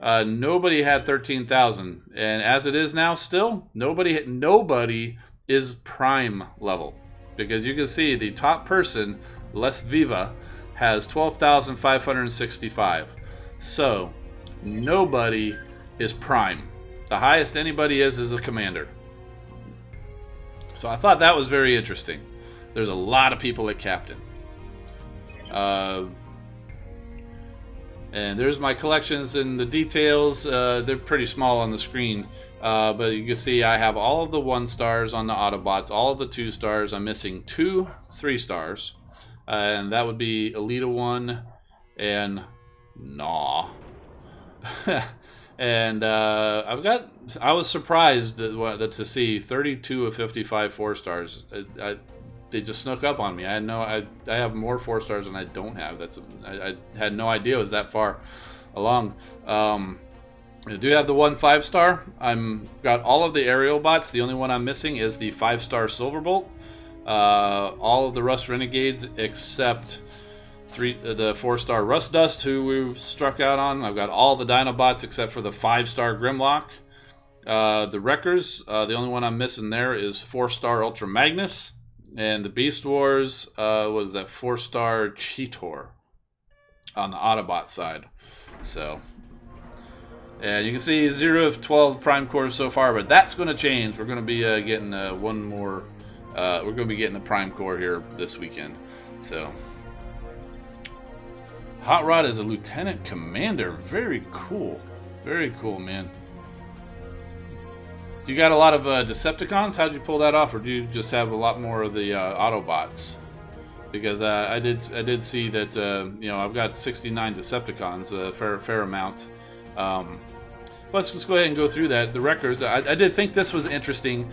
nobody had 13,000, and as it is now, still nobody is Prime level, because you can see the top person, Les Viva, has 12,565. So nobody is Prime. The highest anybody is a commander. So I thought that was very interesting. There's a lot of people at Captain. And there's my collections and the details. They're pretty small on the screen. But you can see I have all of the 1-stars on the Autobots, all of the 2-stars. I'm missing 2 3-stars. And that would be Elita 1 and Gnaw. And I was surprised to see 32 of 55 4-stars. They just snuck up on me. I have more 4-stars than I don't have. I had no idea it was that far along. I do have the 1 5-star. Got all of the aerial bots. The only one I'm missing is the 5-star Silverbolt. All of the Rust Renegades except the 4-star Rust Dust, who we struck out on. I've got all the Dinobots except for the 5-star Grimlock. The Wreckers, the only one I'm missing there is 4-star Ultra Magnus. And the Beast Wars was that 4-star Cheetor on the Autobot side. So, and you can see 0 of 12 Prime Cores so far, but that's going to change. We're going to be getting one more. We're going to be getting a Prime Core here this weekend. So, Hot Rod is a Lieutenant Commander. Very cool. Very cool, man. You got a lot of Decepticons? How'd you pull that off? Or do you just have a lot more of the Autobots? because I did see that you know, I've got 69 Decepticons, a fair amount. Let's just go ahead and go through that. The records. I did think this was interesting.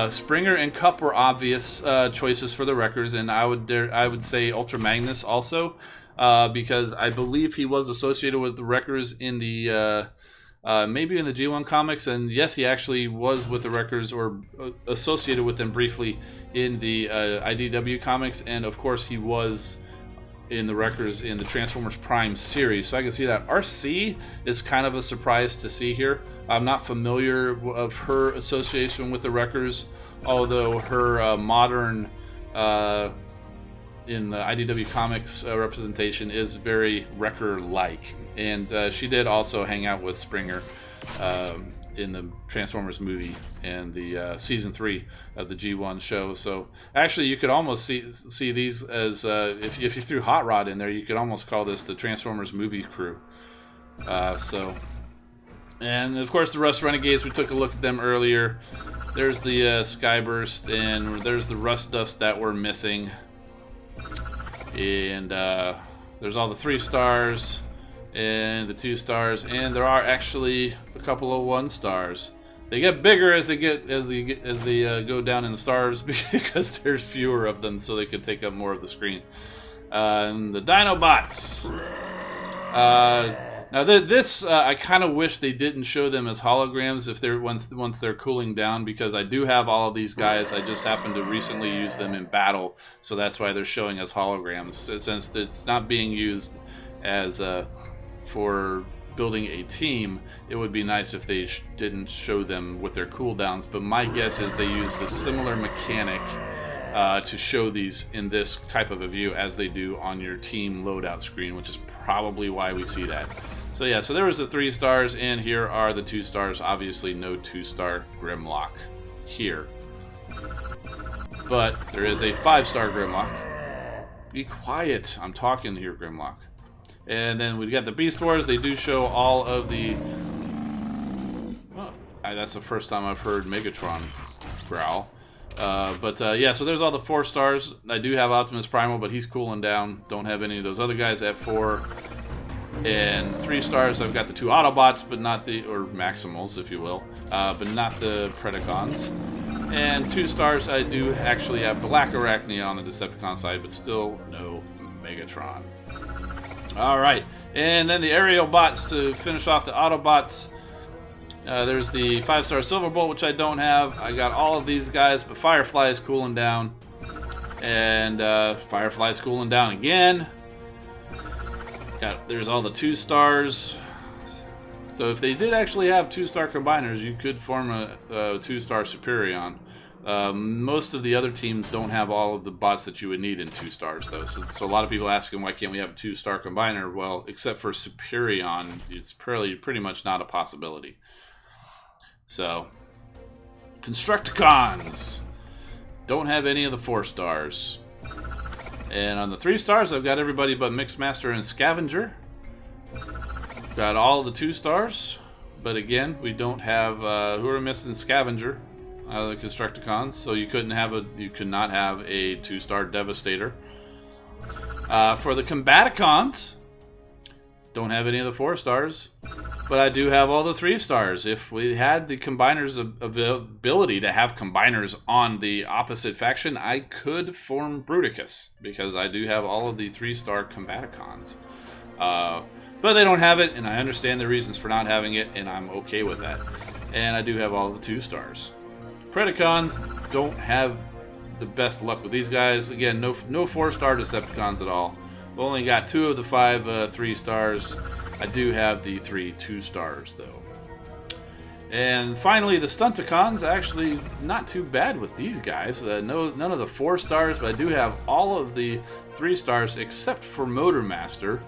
Springer and Cup were obvious choices for the records, and I would say Ultra Magnus also, because I believe he was associated with the records in the maybe in the G1 comics, and yes, he actually was with the records or associated with them briefly in the IDW comics, and of course he was in the records in the Transformers Prime series, so I can see that. RC is kind of a surprise to see here. I'm not familiar of her association with the records, although her modern in the IDW comics representation is very Wrecker-like, and she did also hang out with Springer in the Transformers movie and the season 3 of the G1 show. So actually, you could almost see these as if you threw Hot Rod in there, you could almost call this the Transformers movie crew. And of course, the Rust Renegades. We took a look at them earlier. There's the Skyburst, and there's the Rust Dust that we're missing. And there's all the 3 stars and the 2 stars, and there are actually a couple of 1 stars. They get bigger as they go down in the stars because there's fewer of them, so they can take up more of the screen. And the Dinobots. Now this I kind of wish they didn't show them as holograms if they're once they're cooling down, because I do have all of these guys. I just happened to recently use them in battle, so that's why they're showing as holograms. Since it's not being used as for building a team, it would be nice if they didn't show them with their cooldowns, but my guess is they used a similar mechanic to show these in this type of a view as they do on your team loadout screen, which is probably why we see that. So yeah, so there was the 3 stars, and here are the 2 stars. Obviously no 2-star Grimlock here, but there is a 5-star Grimlock. Be quiet, I'm talking here, Grimlock. And then we've got the Beast Wars. They do show all of the... Oh, that's the first time I've heard Megatron growl. Yeah, so there's all the 4 stars. I do have Optimus Primal, but he's cooling down. Don't have any of those other guys at 4. And 3 stars, I've got the 2 Autobots, but not the... or Maximals, if you will. But not the Predacons. And 2 stars, I do actually have Black Arachnia on the Decepticon side, but still no Megatron. Alright, and then the aerial bots to finish off the Autobots. There's the 5-star Silverbolt, which I don't have. I got all of these guys, but Firefly is cooling down. And Firefly is cooling down again. There's all the 2 stars. So if they did actually have 2-star combiners, you could form a 2-star Superion. Most of the other teams don't have all of the bots that you would need in 2 stars, though. So a lot of people asking, why can't we have a 2-star combiner? Well, except for Superion, it's pretty much not a possibility. So, Constructicons. Don't have any of the 4 stars. And on the 3 stars, I've got everybody but Mixmaster and Scavenger. Got all the 2 stars. But again, we don't have, who are missing? Scavenger. The Constructicons, so you could not have a 2-star Devastator. For the Combaticons, don't have any of the 4 stars, but I do have all the 3 stars. If we had the combiners ability to have combiners on the opposite faction, I could form Bruticus, because I do have all of the 3-star Combaticons. But they don't have it, and I understand the reasons for not having it, and I'm okay with that. And I do have all the 2 stars. Predacons don't have the best luck with these guys. Again, no 4-star Decepticons at all. I've only got 2 of the 5 3 stars. I do have the 3 2 stars though. And finally, the Stunticons. Actually, not too bad with these guys. None of the 4 stars, but I do have all of the 3 stars except for Motormaster.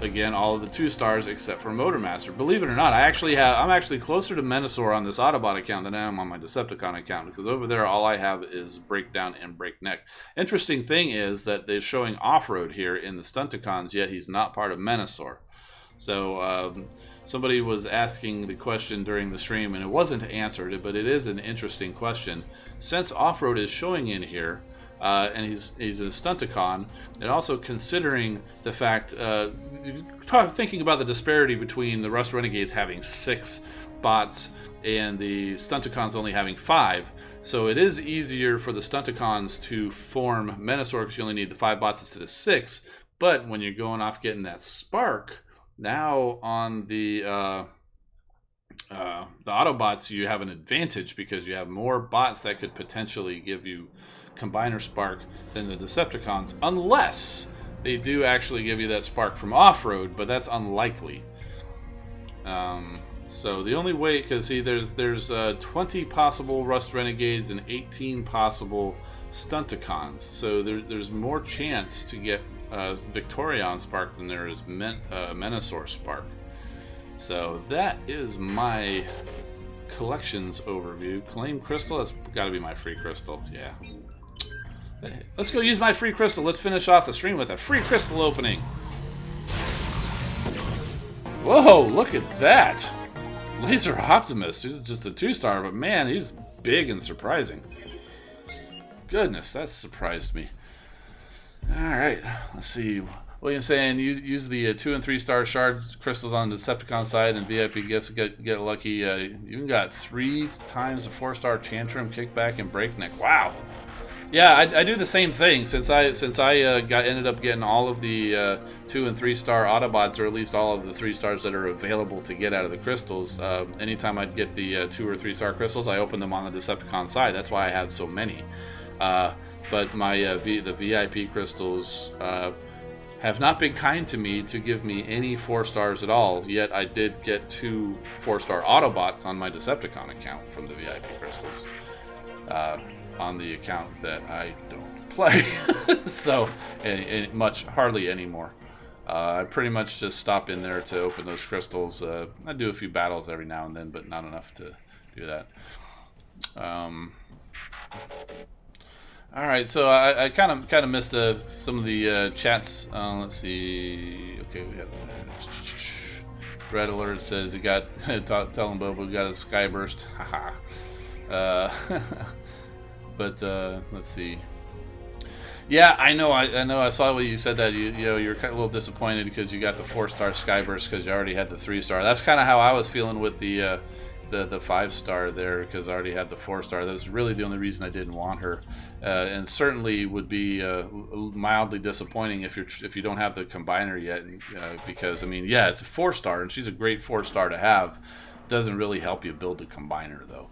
Again, all of the 2 stars except for Motormaster. Believe it or not, I'm actually closer to Menasor on this Autobot account than I am on my Decepticon account, because over there all I have is Breakdown and Breakneck. Interesting thing is that they're showing Off-Road here in the Stunticons, yet he's not part of Menasor. So somebody was asking the question during the stream, and it wasn't answered, but it is an interesting question. Since Off-Road is showing in here, and he's a Stunticon, and also considering the fact, thinking about the disparity between the Rust Renegades having 6 bots and the Stunticons only having 5. So it is easier for the Stunticons to form Menasor because you only need the 5 bots instead of 6. But when you're going off getting that spark, now on the Autobots you have an advantage because you have more bots that could potentially give you Combiner Spark than the Decepticons, unless they do actually give you that spark from off-road, but that's unlikely. So the only way, because see, there's 20 possible Rust Renegades and 18 possible Stunticons, so there's more chance to get Victorion Spark than there is Menasor Spark. So that is my collections overview. Claim Crystal, that's got to be my free crystal, yeah. Let's go use my free crystal. Let's finish off the stream with a free crystal opening. Whoa, look at that. Laser Optimus. He's just a 2-star, but man, he's big and surprising. Goodness, that surprised me. Alright, let's see. William's saying use the 2 and 3-star shard crystals on the Decepticon side and VIP gifts get lucky. You even got 3 times the 4-star Tantrum, Kickback, and Breakneck. Wow. Yeah, I do the same thing since I ended up getting all of the 2 and 3-star Autobots, or at least all of the 3 stars that are available to get out of the crystals. Anytime I'd get the 2 or 3-star crystals, I opened them on the Decepticon side. That's why I had so many. But my the VIP crystals have not been kind to me to give me any 4 stars at all. Yet I did get 2 4-star Autobots on my Decepticon account from the VIP crystals. On the account that I don't play, so hardly anymore. I pretty much just stop in there to open those crystals. I do a few battles every now and then, but not enough to do that. All right, so I kind of missed some of the chats. Let's see. Okay, we have Red Alert says he got tell him Bobo got a Skyburst. Haha. But let's see. Yeah, I know. I saw what you said that you're kind of a little disappointed because you got the 4-star Skyburst because you already had the 3-star. That's kind of how I was feeling with the 5-star there because I already had the 4-star. That's really the only reason I didn't want her, and certainly would be mildly disappointing if you don't have the Combiner yet, because I mean, yeah, it's a 4-star and she's a great 4-star to have. Doesn't really help you build a Combiner though.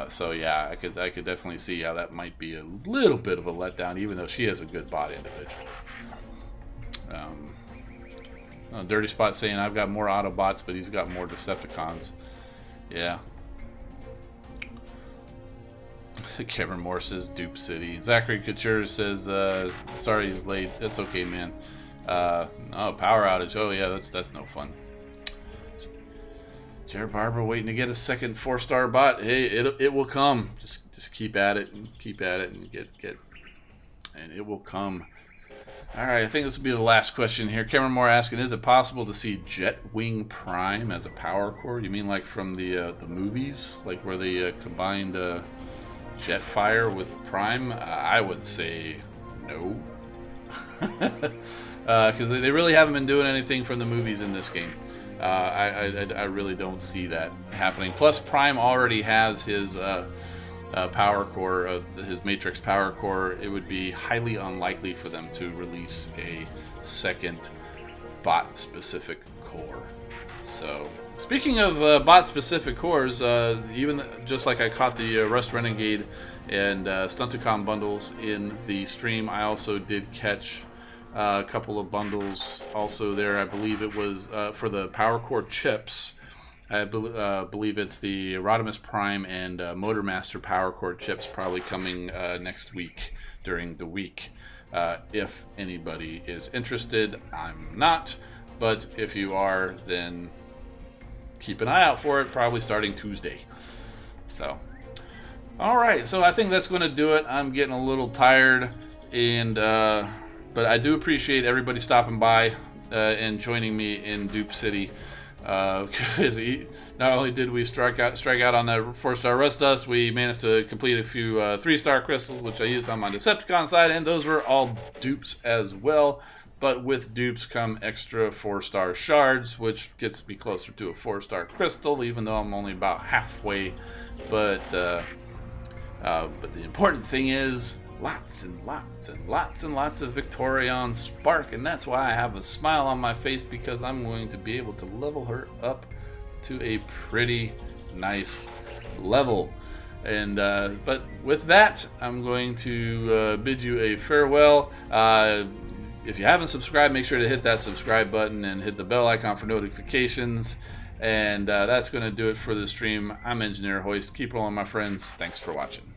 So yeah, I could definitely see how that might be a little bit of a letdown, even though she has a good bot individual. Dirty Spot saying I've got more Autobots, but he's got more Decepticons. Yeah. Kevin Moore says Dupe City. Zachary Couture says sorry he's late. That's okay, man. Oh, power outage. Oh yeah, that's no fun. Jared Barber waiting to get a second 4-star bot. Hey, it will come. Just keep at it and get and it will come. All right, I think this will be the last question here. Cameron Moore asking, is it possible to see Jetwing Prime as a power core? You mean like from the movies, like where they combined Jetfire with Prime? I would say no, because they really haven't been doing anything from the movies in this game. I really don't see that happening. Plus, Prime already has his power core, his Matrix power core. It would be highly unlikely for them to release a second bot-specific core. So, speaking of bot-specific cores, even just like I caught the Rust Renegade and Stunticon bundles in the stream, I also did catch a couple of bundles also there. I believe it was for the power core chips. I believe it's the Rodimus Prime and Motormaster power core chips, probably coming next week during the week. If anybody is interested, I'm not, but if you are, then keep an eye out for it, probably starting Tuesday. So, all right, so I think that's going to do it. I'm getting a little tired, and but I do appreciate everybody stopping by and joining me in Dupe City. Because not only did we strike out on that 4-star Rust Dust, we managed to complete a few 3-star crystals, which I used on my Decepticon side, and those were all dupes as well. But with dupes come extra 4-star shards, which gets me closer to a 4-star crystal, even though I'm only about halfway. But the important thing is lots and lots and lots and lots of Victorion spark, and that's why I have a smile on my face, because I'm going to be able to level her up to a pretty nice level. And but with that, I'm going to bid you a farewell. If you haven't subscribed, make sure to hit that subscribe button and hit the bell icon for notifications. And that's going to do it for the stream. I'm Engineer Hoist. Keep rolling, my friends. Thanks for watching.